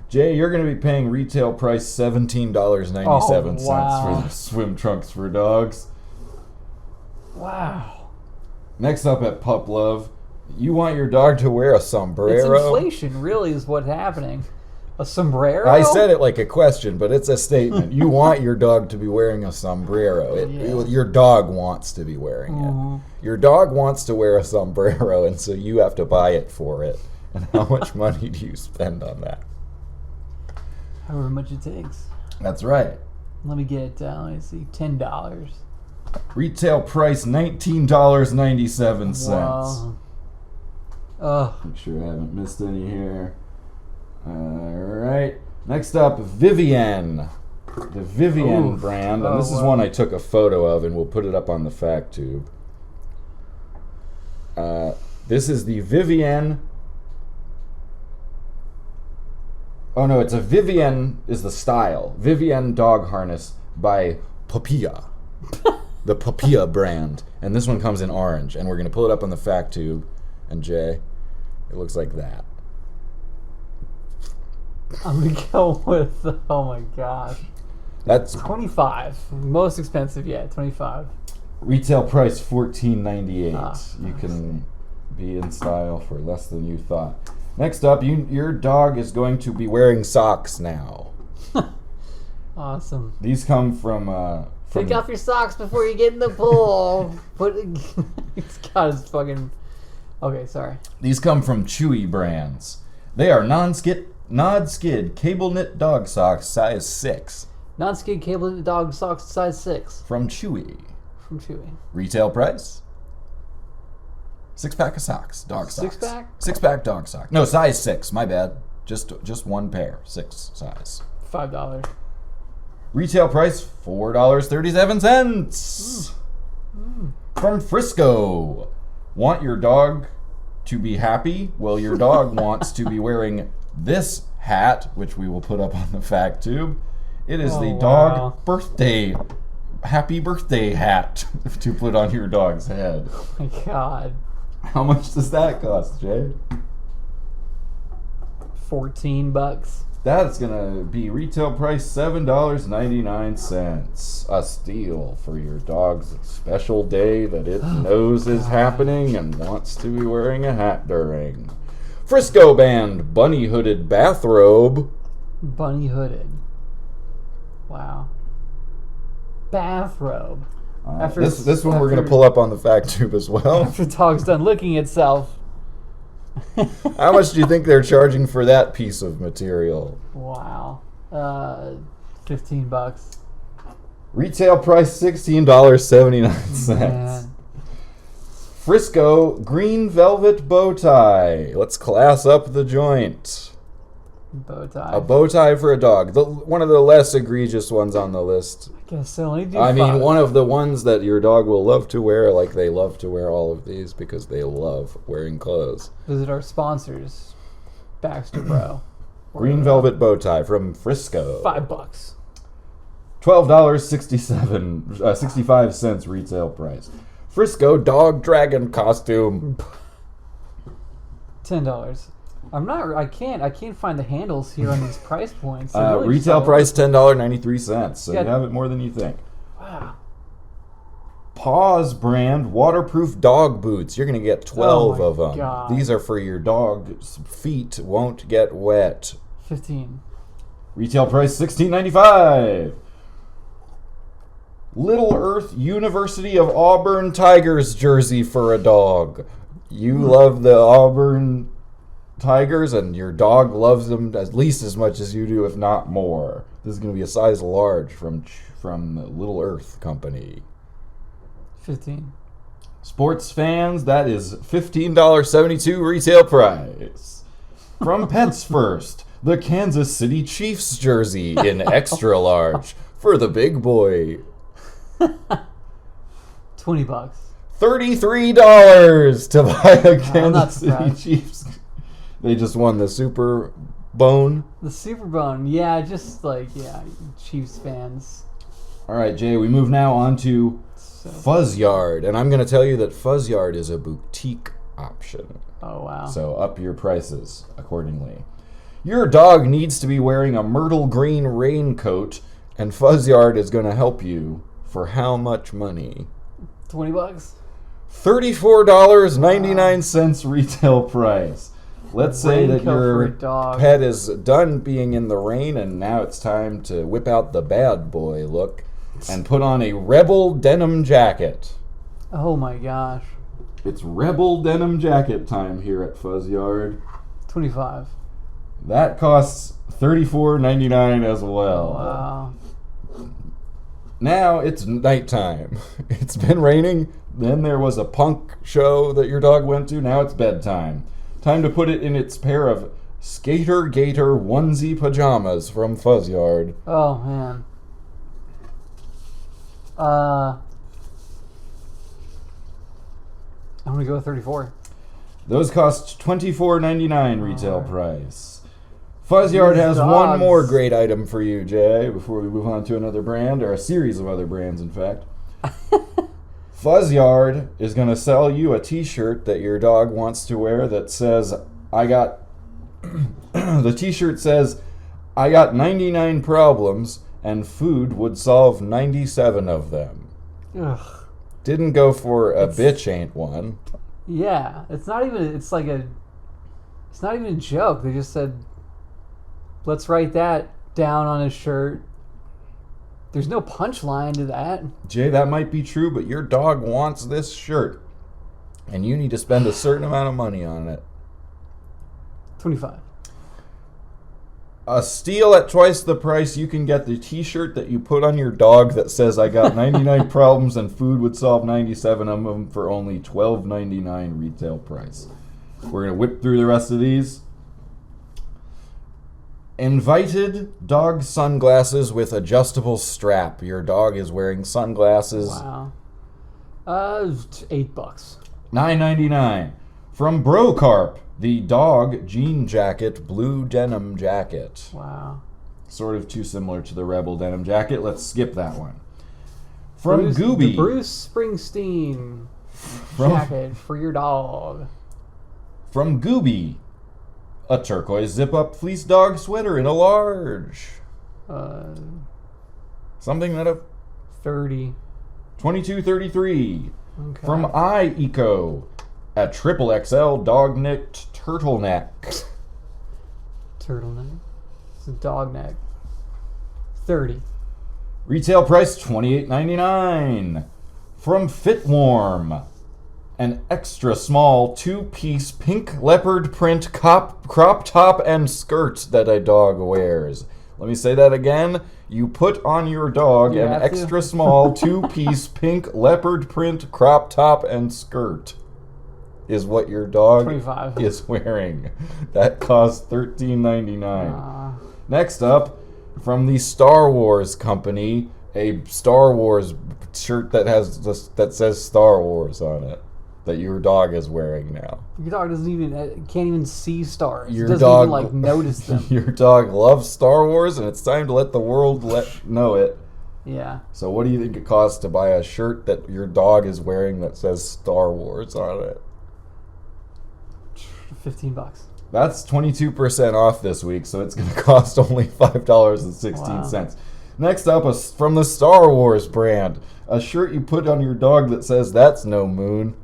Jay, you're going to be paying retail price $17.97 Oh, wow. for the swim trunks for dogs. Wow. Next up at Pup Love, you want your dog to wear a sombrero. It's inflation, really, is what's happening. A sombrero? I said it like a question, but it's a statement. You want your dog to be wearing a sombrero. Your dog wants to be wearing it. Your dog wants to wear a sombrero, and so you have to buy it for it. And how much money do you spend on that? However much it takes. That's right. Let me get, $10. Retail price $19.97. Wow. Ugh. Make sure I haven't missed any here. Alright. Next up, Vivienne. The Vivienne Oof. brand. And Oh, this is wow. one I took a photo of, and we'll put it up on the fact tube. This is the Vivienne. Oh no, it's a Vivienne is the style. Vivienne dog harness by Papilla. The Papilla brand. And this one comes in orange. And we're going to pull it up on the fact tube. And Jay, it looks like that. I'm going to go with, oh my gosh. That's 25. Most expensive yet, 25. retail price $14.98. You nice. can be in style for less than you thought. Next up, your dog is going to be wearing socks now. Awesome. These come from Take off your socks before you get in the pool. It's got his fucking... Okay, sorry. These come from Chewy brands. They are non-skid cable knit dog socks size 6 Non-skid cable knit dog socks size 6 from Chewy. from Chewy. Retail price 6-pack of socks, dog socks. 6-pack? 6-pack dog sock. No, size 6. My bad. Just one pair, 6 size. $5. Retail price $4.37. From Frisco. Want your dog to be happy? Well, your dog wants to be wearing this hat, which we will put up on the fact tube. It is the dog happy birthday hat to put on your dog's head. Oh my god. How much does that cost, Jay? $14. That's gonna be retail price $7.99. A steal for your dog's special day that it knows is happening and wants to be wearing a hat during. Frisco band bunny hooded bathrobe. Bunny hooded. Wow. Bathrobe. This one we're gonna pull up on the fact tube as well. After the dog's done licking itself. How much do you think they're charging for that piece of material? Wow. $15. Retail price $16.79. Man. Frisco green velvet bow tie. Let's class up the joint. Bow tie. A bow tie for a dog. One of the less egregious ones on the list. I guess so. Let me do I mean, five. one of the ones that your dog will love to wear, like they love to wear all of these because they love wearing clothes. Visit our sponsors, Baxter Bro. Green velvet bow tie from Frisco. $5. $12.65 retail price. Frisco dog dragon costume. $10. I can't find the handles here on these price points. Really Retail price $10.93. So Yeah. you have it more than you think. Wow. Paws brand waterproof dog boots. You're going to get 12 Oh my of them. God. These are for your dog's feet won't get wet. 15. Retail price $16.95. Little Earth University of Auburn Tigers jersey for a dog. You love the Auburn Tigers, and your dog loves them at least as much as you do, if not more. This is going to be a size large from Little Earth Company. 15. Sports fans, that is $15.72 retail price. From Pets First, the Kansas City Chiefs jersey in extra large for the big boy. $20. $33 to buy a I'm not Kansas City surprised. Chiefs. They just won the Super Bone. The Super Bone. Yeah, just Chiefs fans. All right, Jay, we move now on to So, Fuzz Yard. And I'm going to tell you that Fuzz Yard is a boutique option. oh, wow. So up your prices accordingly. Your dog needs to be wearing a myrtle green raincoat, and Fuzz Yard is going to help you for how much money? $20. $34.99 retail price. Let's say that Raincoat for a your dog. pet is done being in the rain and now it's time to whip out the bad boy look and put on a Rebel denim jacket. Oh my gosh. It's Rebel denim jacket time here at Fuzz Yard. 25. That costs $34.99 as well. Wow. Now it's nighttime. It's been raining. Then there was a punk show that your dog went to. Now it's bedtime. Time to put it in its pair of Skater Gator onesie pajamas from Fuzz Yard. Oh man. I'm gonna go with 34. Those cost $24.99 retail price. Fuzz Yard has one dogs. more great item for you, Jay, before we move on to another brand, or a series of other brands, in fact. Fuzz Yard is going to sell you a t-shirt that your dog wants to wear that says, the t-shirt says, I got 99 problems, and food would solve 97 of them. Ugh. Didn't go for a bitch ain't one. Yeah, it's not even a joke. They just said, let's write that down on his shirt. There's no punchline to that. Jay, that might be true, but your dog wants this shirt, and you need to spend a certain amount of money on it. 25. A steal at twice the price, you can get the t-shirt that you put on your dog that says, I got 99 problems and food would solve 97 of them for only $12.99 retail price. We're going to whip through the rest of these. Invited dog sunglasses with adjustable strap. Your dog is wearing sunglasses. Wow. $8. $9.99. From Brocarp, the dog jean jacket, blue denim jacket. Wow. Sort of too similar to the Rebel denim jacket. Let's skip that one. From The Gooby. Bruce Springsteen jacket for your dog. From Gooby. A turquoise zip-up fleece dog sweater in a large. Something that a 30. $22.33. Okay. From iEco. A triple XL dog knit turtleneck. Turtleneck. It's a dog neck. 30. Retail price $28.99. From Fitwarm. An extra small two-piece pink leopard print crop top and skirt that a dog wears. Let me say that again. You put on your dog You an have to. extra small 2-piece pink leopard print crop top and skirt is what your dog 25. is wearing. That costs $13.99. Next up, from the Star Wars company, a Star Wars shirt that says Star Wars on it that your dog is wearing now. Your dog can't even see stars. Your Doesn't dog even, like, notice them. Your dog loves Star Wars, and it's time to let the world know it. Yeah. So what do you think it costs to buy a shirt that your dog is wearing that says Star Wars on it? $15. That's 22% off this week, so it's going to cost only $5.16. Wow. Next up, from the Star Wars brand, a shirt you put on your dog that says "That's no moon,"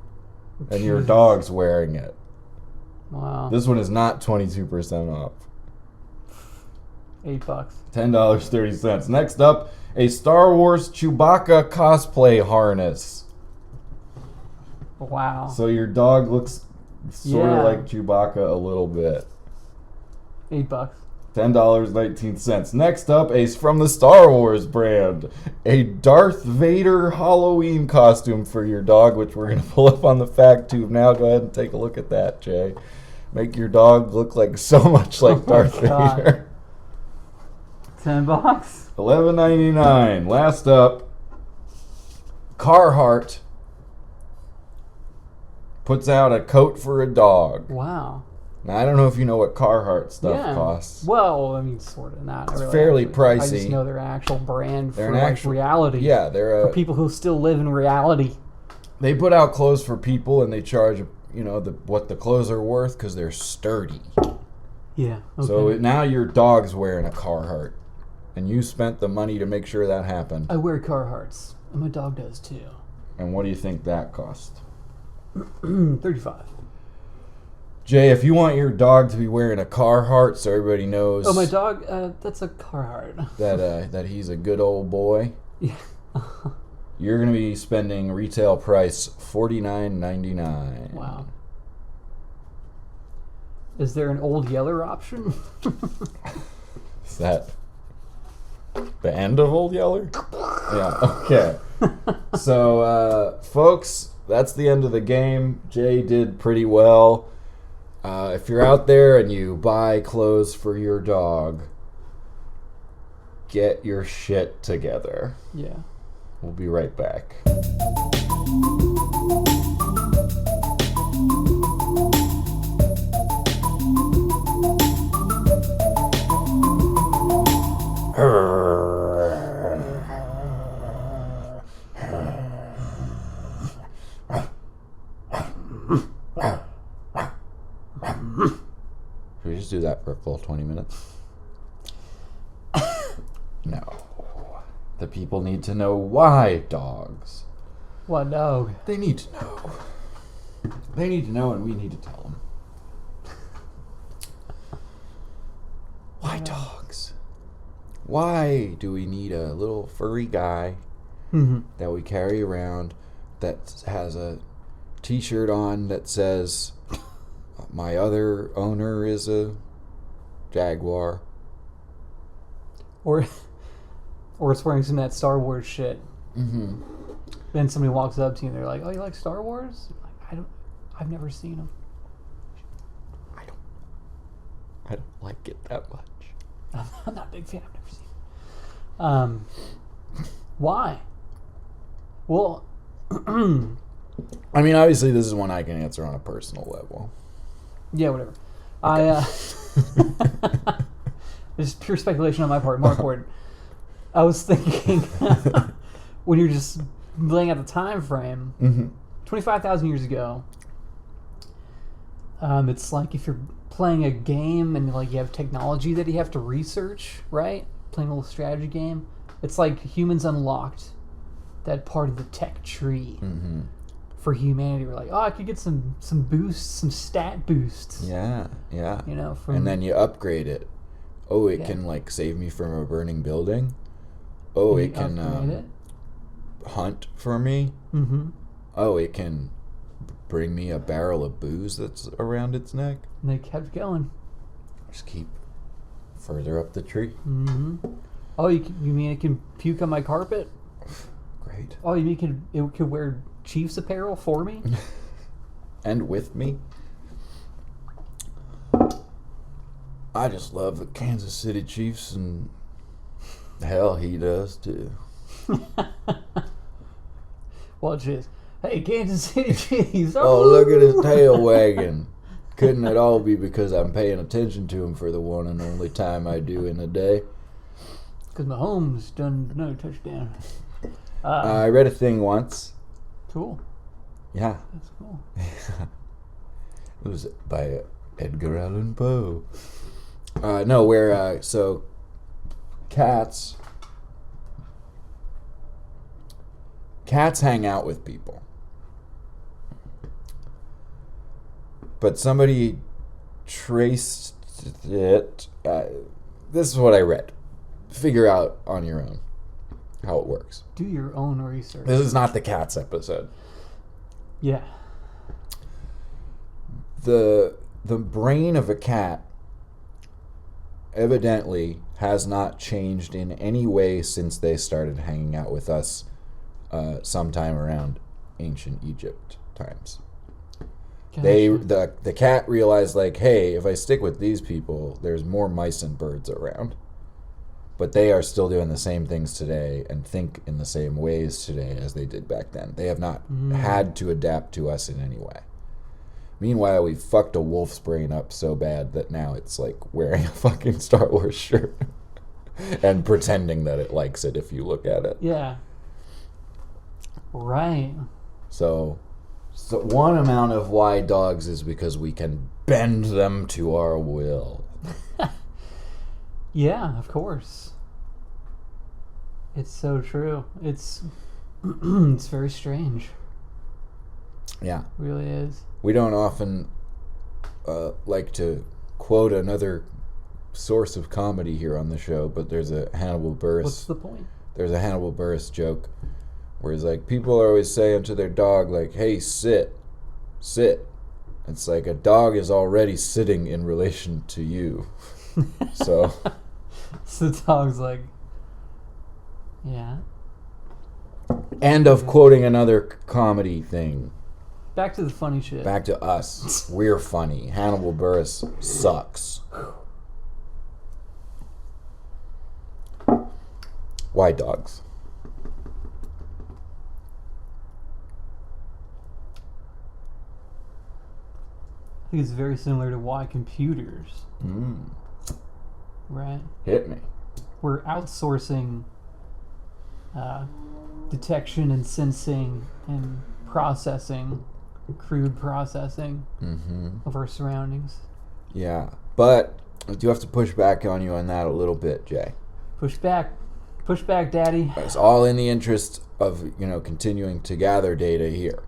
and your dog's wearing it. Wow. This one is not 22% off. $8. $10.30. Next up, a Star Wars Chewbacca cosplay harness. Wow. So your dog looks sort of Yeah. like Chewbacca a little bit. $8. $10.19. Next up, from the Star Wars brand, a Darth Vader Halloween costume for your dog, which we're going to pull up on the fact tube now. Go ahead and take a look at that, Jay. Make your dog look like so much like Darth Vader. $10. $11.99. Last up, Carhartt puts out a coat for a dog. Wow. Now, I don't know if you know what Carhartt stuff costs. Well, I mean, sort of. Not It's really, fairly actually. pricey. I just know they're an actual brand They're for an like actual reality. Yeah, they're for people who still live in reality. They put out clothes for people, and they charge what the clothes are worth because they're sturdy. Yeah. Okay. So now your dog's wearing a Carhartt, and you spent the money to make sure that happened. I wear Carhartts, and my dog does too. And what do you think that cost? $35. Jay, if you want your dog to be wearing a Carhartt, so everybody knows. Oh, my dog. That's a Carhartt. that he's a good old boy. Yeah. You're gonna be spending retail price $49.99. Wow. Is there an Old Yeller option? Is that the end of Old Yeller? Yeah. Okay. So, folks, that's the end of the game. Jay did pretty well. If you're out there and you buy clothes for your dog, get your shit together. Yeah. We'll be right back. Should we just do that for a full 20 minutes? No. The people need to know why dogs. What dog? They need to know. They need to know, and we need to tell them. Why dogs? Why do we need a little furry guy that we carry around that has a t-shirt on that says, "My other owner is a jaguar"? Or it's wearing some of that Star Wars shit. Mm-hmm. Then somebody walks up to you and they're like, "Oh, you like Star Wars?" I've never seen them. I don't like it that much. I'm not a big fan. I've never seen them. Why? Well, I mean, obviously, this is one I can answer on a personal level. yeah, whatever. Okay. This is pure speculation on my part. Mark Ward. I was thinking when you're just laying out the time frame, 25,000 years ago. It's like if you're playing a game and like you have technology that you have to research, right? Playing a little strategy game. It's like humans unlocked that part of the tech tree for humanity. We're like, oh, I could get some boosts, some stat boosts. Yeah. You know, And then you upgrade it. Oh, it can like save me from a burning building. Oh, it can hunt for me. Mm-hmm. Oh, it can bring me a barrel of booze that's around its neck. And they kept going. Just keep further up the tree. Mm-hmm. Oh, you mean it can puke on my carpet? Great. Oh, you mean it could wear Chiefs apparel for me? And with me? I just love the Kansas City Chiefs, and hell, he does too. Watch this. Hey, Kansas City Chiefs. Oh, look at his tail wagging. Couldn't it all be because I'm paying attention to him for the one and only time I do in a day? Because Mahomes done another touchdown. I read a thing once. Cool. Yeah. That's cool. It was by Edgar Allan Poe. No, where, so, cats hang out with people. But somebody traced it. This is what I read. Figure out on your own how it works. Do your own research. This is not the cats episode. Yeah. The brain of a cat evidently has not changed in any way since they started hanging out with us sometime around ancient Egypt times. Gotcha. The cat realized, like, hey, if I stick with these people, there's more mice and birds around. But they are still doing the same things today and think in the same ways today as they did back then. They have not had to adapt to us in any way. Meanwhile, we fucked a wolf's brain up so bad that now it's like wearing a fucking Star Wars shirt and pretending that it likes it if you look at it. Yeah. Right. So one amount of why dogs is because we can bend them to our will. Yeah, of course. It's so true. It's it's very strange. Yeah. It really is. We don't often like to quote another source of comedy here on the show, but there's a Hannibal Buress. What's the point? There's a Hannibal Buress joke where he's like, people are always saying to their dog, like, hey, sit. It's like a dog is already sitting in relation to you. So the dog's like, yeah. End of quoting another comedy thing. Back to the funny shit. Back to us. We're funny. Hannibal Buress sucks. Why dogs? I think it's very similar to why computers. Right? Hit me. We're outsourcing detection and sensing and processing, crude processing of our surroundings. Yeah, but I do have to push back on you on that a little bit, Jay. Push back, Daddy. It's all in the interest of, continuing to gather data here.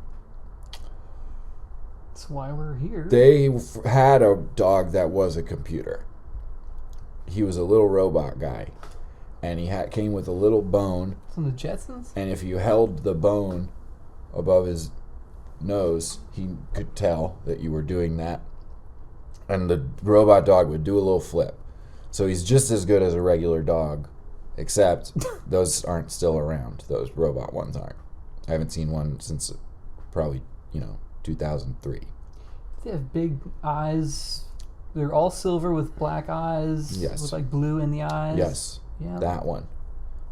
That's why we're here. They had a dog that was a computer. He was a little robot guy, and he came with a little bone. From the Jetsons? And if you held the bone above his nose, he could tell that you were doing that. And the robot dog would do a little flip. So he's just as good as a regular dog, except those aren't still around. Those robot ones aren't. I haven't seen one since probably, 2003. They have big eyes. They're all silver with black eyes. Yes. With like blue in the eyes. Yes. Yeah. That one.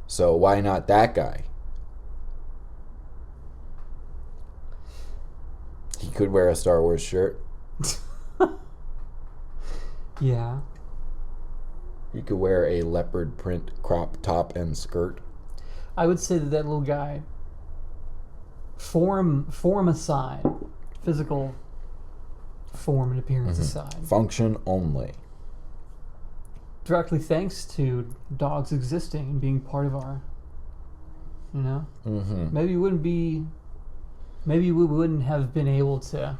So why not that guy? He could wear a Star Wars shirt. Yeah. He could wear a leopard print crop top and skirt. I would say that little guy, form aside, physical form and appearance aside, Function only. directly thanks to dogs existing and being part of our, maybe we wouldn't have been able to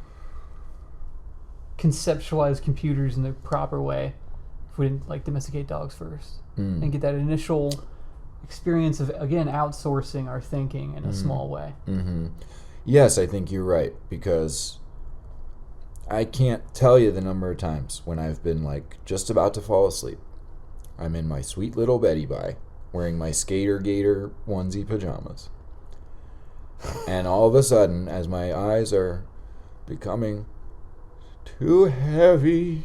conceptualize computers in the proper way if we didn't domesticate dogs first and get that initial experience of, again, outsourcing our thinking in a small way. Yes, I think you're right, because I can't tell you the number of times when I've been just about to fall asleep, I'm in my sweet little Betty Bye, wearing my Skater Gator onesie pajamas. And all of a sudden, as my eyes are becoming too heavy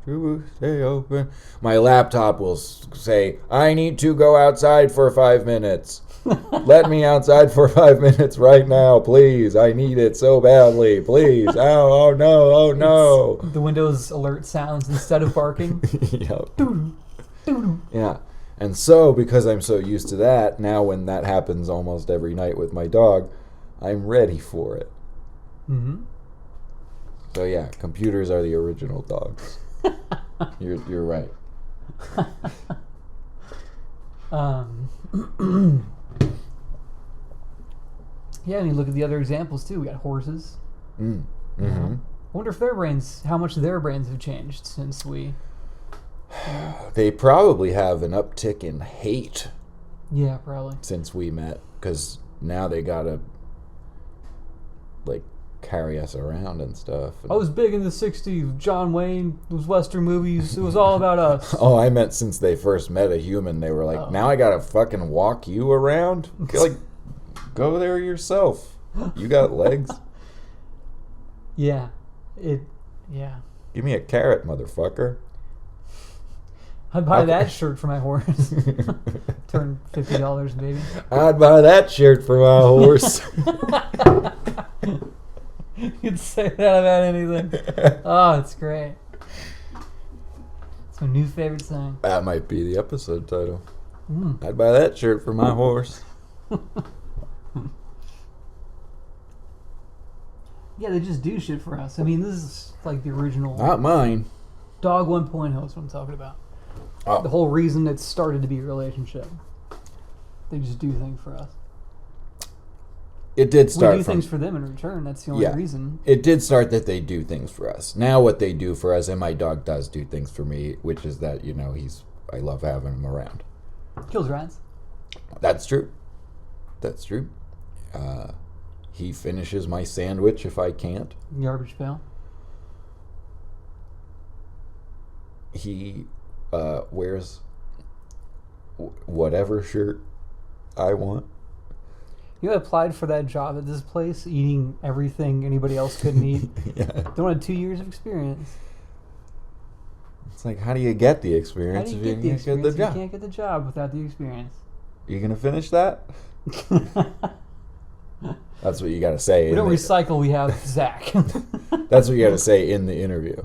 to stay open, my laptop will say, I need to go outside for 5 minutes. Let me outside for 5 minutes right now, please. I need it so badly, please. Oh no, oh no. The Windows alert sounds instead of barking. Yep. Yeah. And so, because I'm so used to that, now when that happens almost every night with my dog, I'm ready for it. Mm-hmm. So yeah, computers are the original dogs. You're right. Yeah, I mean, look at the other examples too. We got horses. Mm-hmm. I wonder if how much their brains have changed since we. They probably have an uptick in hate. Yeah, probably. Since we met, because now they gotta like carry us around and stuff. I was big in the '60s. John Wayne, those Western movies. It was all about us. Oh, I meant since they first met a human, they were like, now I gotta fucking walk you around? Like, go there yourself. You got legs. Yeah. Yeah. Give me a carrot, motherfucker. I'd buy that shirt for my horse. Turn $50, baby. I'd buy that shirt for my horse. You'd say that about anything. Oh, it's great. It's my new favorite thing. That might be the episode title. I'd buy that shirt for my horse. Yeah, they just do shit for us. I mean, this is like the original. Not mine. Dog 1.0 is what I'm talking about. Oh. The whole reason it started to be a relationship. They just do things for us. It did start. We do things for them in return. That's the only reason. It did start that they do things for us. Now what they do for us, and my dog does do things for me, which is that, I love having him around. Kills rats. That's true. That's true. He finishes my sandwich if I can't. Garbage pail. He wears whatever shirt I want. You applied for that job at this place, eating everything anybody else couldn't eat. Yeah. They wanted 2 years of experience. It's like, how do you get the experience How do if you you get the can't get experience? the job? You can't get the job without the experience. You gonna finish that? That's what you gotta say. We don't recycle, we have Zach. That's what you gotta say in the interview.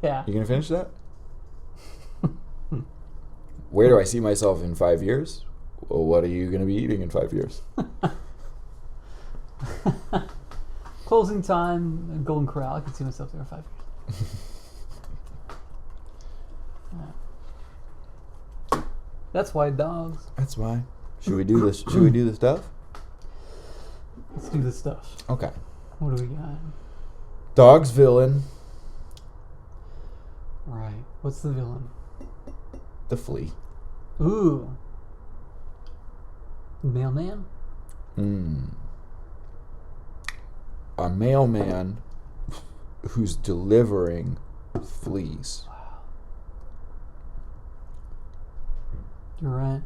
Yeah. You gonna finish that? Where do I see myself in 5 years? Well, what are you gonna be eating in 5 years? Closing time, Golden Corral. I can see myself there in 5 years. Yeah. That's why dogs. That's why. Should we do this? Should we do the stuff? Let's do this stuff. Okay. What do we got? Dog's villain. Right. What's the villain? The flea. Ooh. Mailman? A mailman who's delivering fleas. Wow. You're right.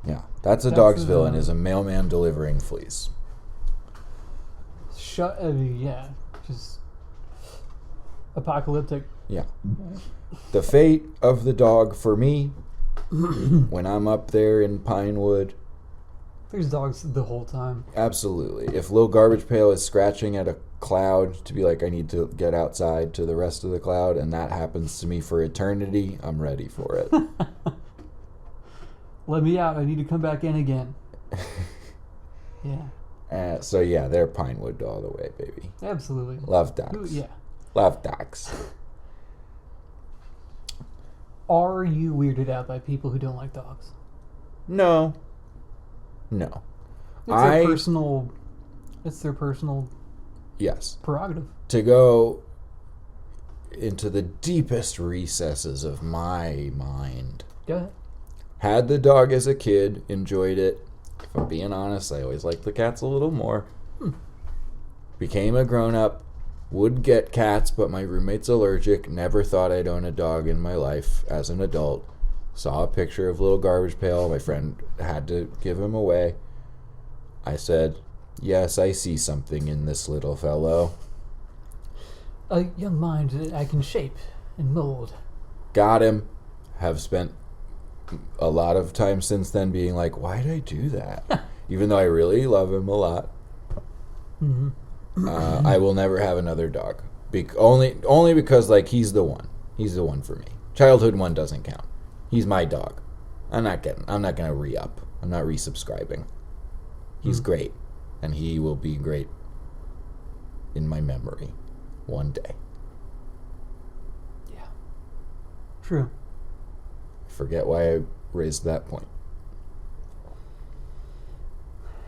Yeah, that's a dog's villain, is a mailman delivering fleas. Yeah, just apocalyptic. Yeah. The fate of the dog for me, when I'm up there in Pinewood. There's dogs the whole time. Absolutely. If Lil Garbage Pail is scratching at a cloud to be like, I need to get outside to the rest of the cloud, and that happens to me for eternity, I'm ready for it. Let me out. I need to come back in again. Yeah. So yeah, they're Pinewood all the way, baby. Absolutely. Love dogs. Yeah. Love dogs. Are you weirded out by people who don't like dogs? No. It's their personal Yes. prerogative. To go into the deepest recesses of my mind. Go ahead. Had the dog as a kid, enjoyed it. If I'm being honest, I always liked the cats a little more. Became a grown-up, Would get cats, but my roommate's allergic. Never thought I'd own a dog in my life as an adult. Saw a picture of little garbage pail. My friend had to give him away. I said, yes, I see something in this little fellow. A young mind that I can shape and mold. Got him. Have spent a lot of time since then being like, why did I do that? Even though I really love him a lot. Mm-hmm. I will never have another dog. Only because like he's the one. He's the one for me. Childhood one doesn't count. He's my dog. I'm not gonna re-up. I'm not resubscribing. He's great. And he will be great in my memory one day. Yeah. True. Forget why I raised that point.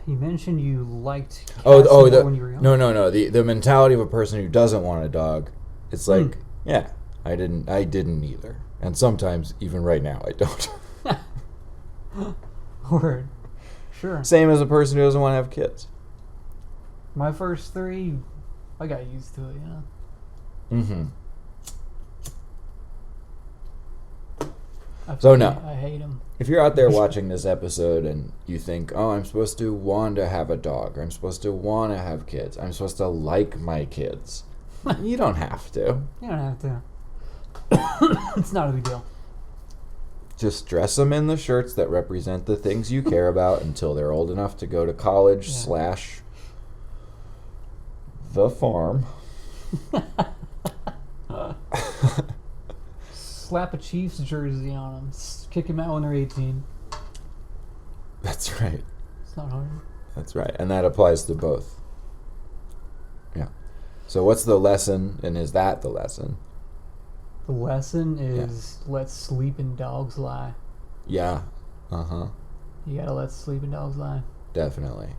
You mentioned you liked cats when you were young. No. The mentality of a person who doesn't want a dog, it's like, yeah, I didn't either. And sometimes, even right now, I don't. Word. Sure. Same as a person who doesn't want to have kids. My first 3, I got used to it, Mm-hmm. I hate them. If you're out there watching this episode and you think, oh, I'm supposed to want to have a dog, or I'm supposed to want to have kids, I'm supposed to like my kids, you don't have to. You don't have to. It's not a big deal. Just dress them in the shirts that represent the things you care about until they're old enough to go to college / the farm. Slap a Chiefs jersey on them. Kick them out when they're 18. That's right. It's not hard. That's right. And that applies to both. Yeah. So what's the lesson, and is that the lesson? The lesson is let sleeping dogs lie. Yeah. Uh-huh. You gotta let sleeping dogs lie. Definitely.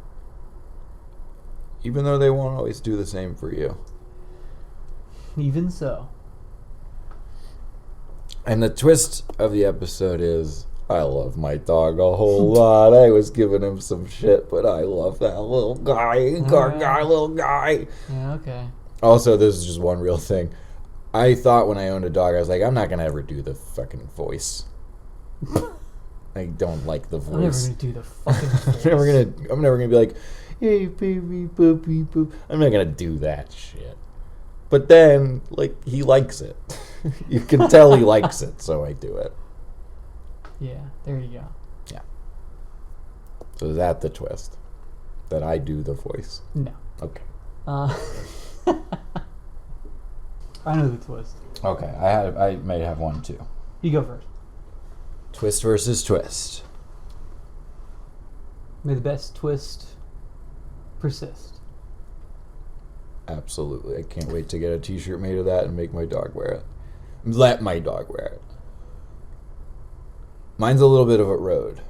Even though they won't always do the same for you. Even so. And the twist of the episode is, I love my dog a whole lot. I was giving him some shit, but I love that little guy. Little guy. Yeah, okay. Also, this is just one real thing. I thought when I owned a dog, I was like, I'm not going to ever do the fucking voice. I don't like the voice. I'm never going to do the fucking voice. I'm never going to be like, hey, baby, puppy, poop. I'm not going to do that shit. But then, like, he likes it. You can tell he likes it, so I do it. Yeah, there you go. Yeah. So is that the twist? That I do the voice? No. Okay. I know the twist. Okay, I may have one too. You go first. Twist versus twist. May the best twist persist. Absolutely. I can't wait to get a t-shirt made of that and make my dog wear it. Let my dog wear it. Mine's a little bit of a road.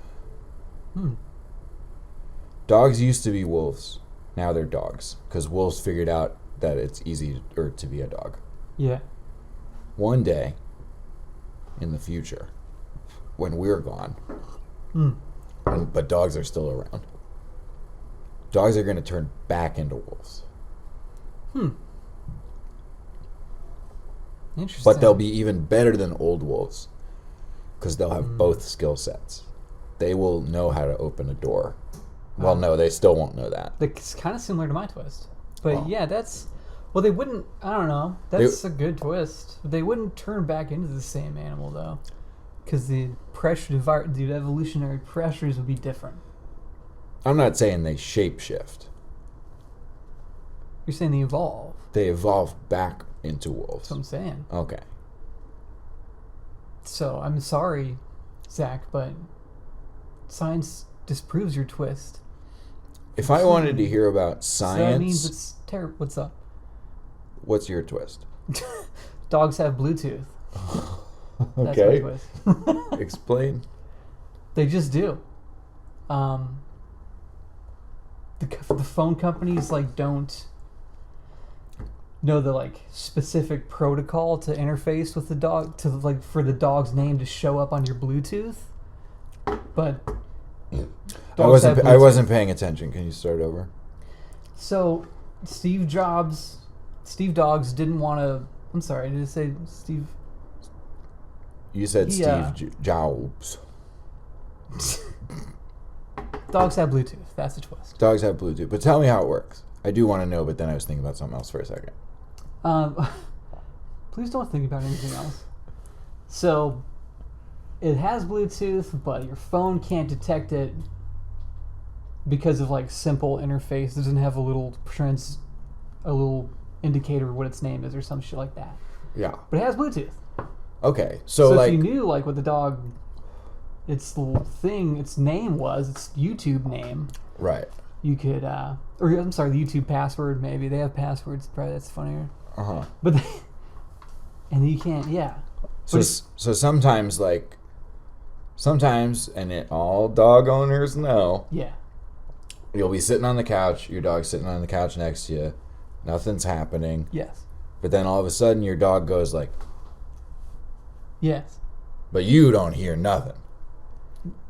Dogs used to be wolves. Now they're dogs. Because wolves figured out that it's easier to be a dog. Yeah. One day, in the future, when we're gone, but dogs are still around, dogs are going to turn back into wolves. Interesting. But they'll be even better than old wolves because they'll have both skill sets. They will know how to open a door. Well, no, they still won't know that. It's kind of similar to my twist. But yeah, that's... Well, they wouldn't... I don't know. That's a good twist. They wouldn't turn back into the same animal, though. Because the evolutionary pressures would be different. I'm not saying they shapeshift. You're saying they evolve. They evolve back into wolves. That's what I'm saying. Okay. So, I'm sorry, Zach, but science disproves your twist. If I wanted to hear about science... So that means it's terrible. What's up? What's your twist? Dogs have Bluetooth. Okay. That's my twist. Explain. They just do. The phone companies don't know the specific protocol to interface with the dog for the dog's name to show up on your Bluetooth. But I wasn't paying attention. Can you start over? So Steve Jobs Steve Dogs didn't want to. I'm sorry, did it say Steve? You said Yeah. Steve Jobs. Dogs have Bluetooth. That's the twist. Dogs have Bluetooth. But tell me how it works. I do want to know, but then I was thinking about something else for a second. Please don't think about anything else. So, it has Bluetooth, but your phone can't detect it because of like simple interface. It doesn't have a little indicator of what its name is or some shit like that. Yeah. But it has Bluetooth. Okay. So So like, if you knew like what the dog, its name was, its YouTube name, right. you could, or I'm sorry, the YouTube password maybe. They have passwords. Probably that's funnier. Uh-huh. But and you can't, yeah. So sometimes, and all dog owners know, Yeah. you'll be sitting on the couch, your dog's sitting on the couch next to you, nothing's happening, Yes. but then all of a sudden your dog goes like, Yes. but you don't hear nothing.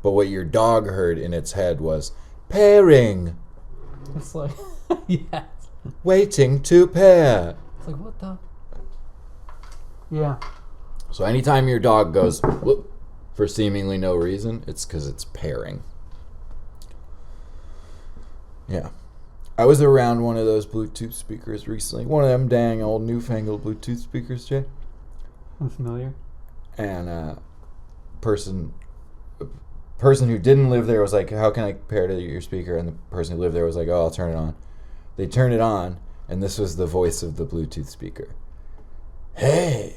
But what your dog heard in its head was, pairing, It's like, yes. waiting to pair. It's like, what the? Yeah. So anytime your dog goes, whoop, for seemingly no reason, it's because it's pairing. Yeah. I was around one of those Bluetooth speakers recently. One of them dang old newfangled Bluetooth speakers, Jay. I'm familiar. And a person who didn't live there was like, how can I pair to your speaker? And the person who lived there was like, oh, I'll turn it on. They turned it on, and this was the voice of the Bluetooth speaker. Hey,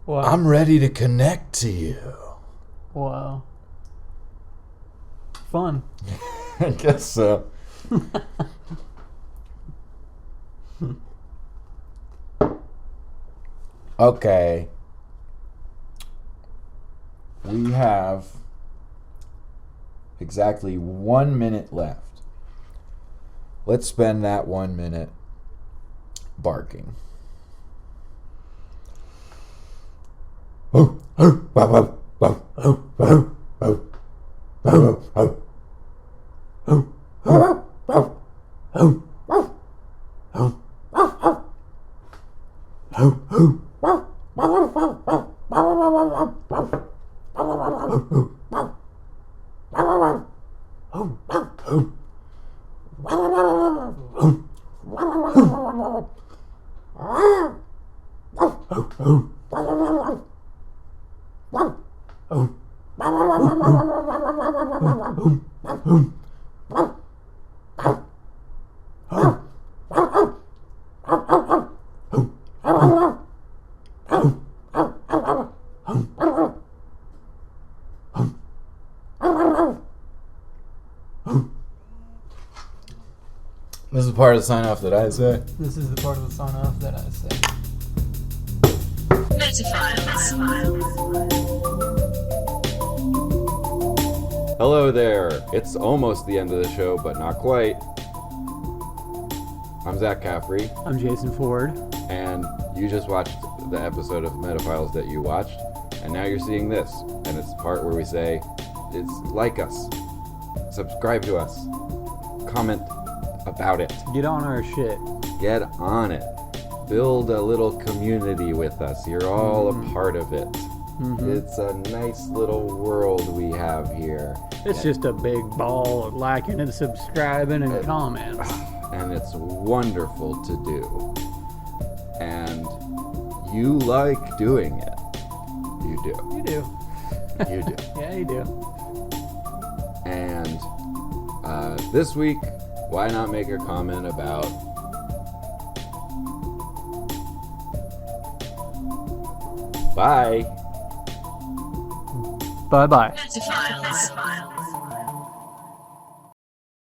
Wow. I'm ready to connect to you. Wow. Fun. I guess so. Okay. We have exactly 1 minute left. Let's spend that 1 minute barking. This is part of the sign off that I say. This is the part of the sign off that I say. Hello there. It's almost the end of the show, but not quite. I'm Zach Caffrey, I'm Jason Ford. and you just watched the episode of Metaphiles that you watched, and now you're seeing this, and it's the part where we say, it's like us, subscribe to us, comment about it, Get on our shit. get on it, build a little community with us. You're all a part of it. It's a nice little world we have here. It's just a big ball of liking and subscribing and comments. And it's wonderful to do. And you like doing it. You do. You do. You do. Yeah, you do. And this week, why not make a comment about bye. Bye-bye. Metaphiles.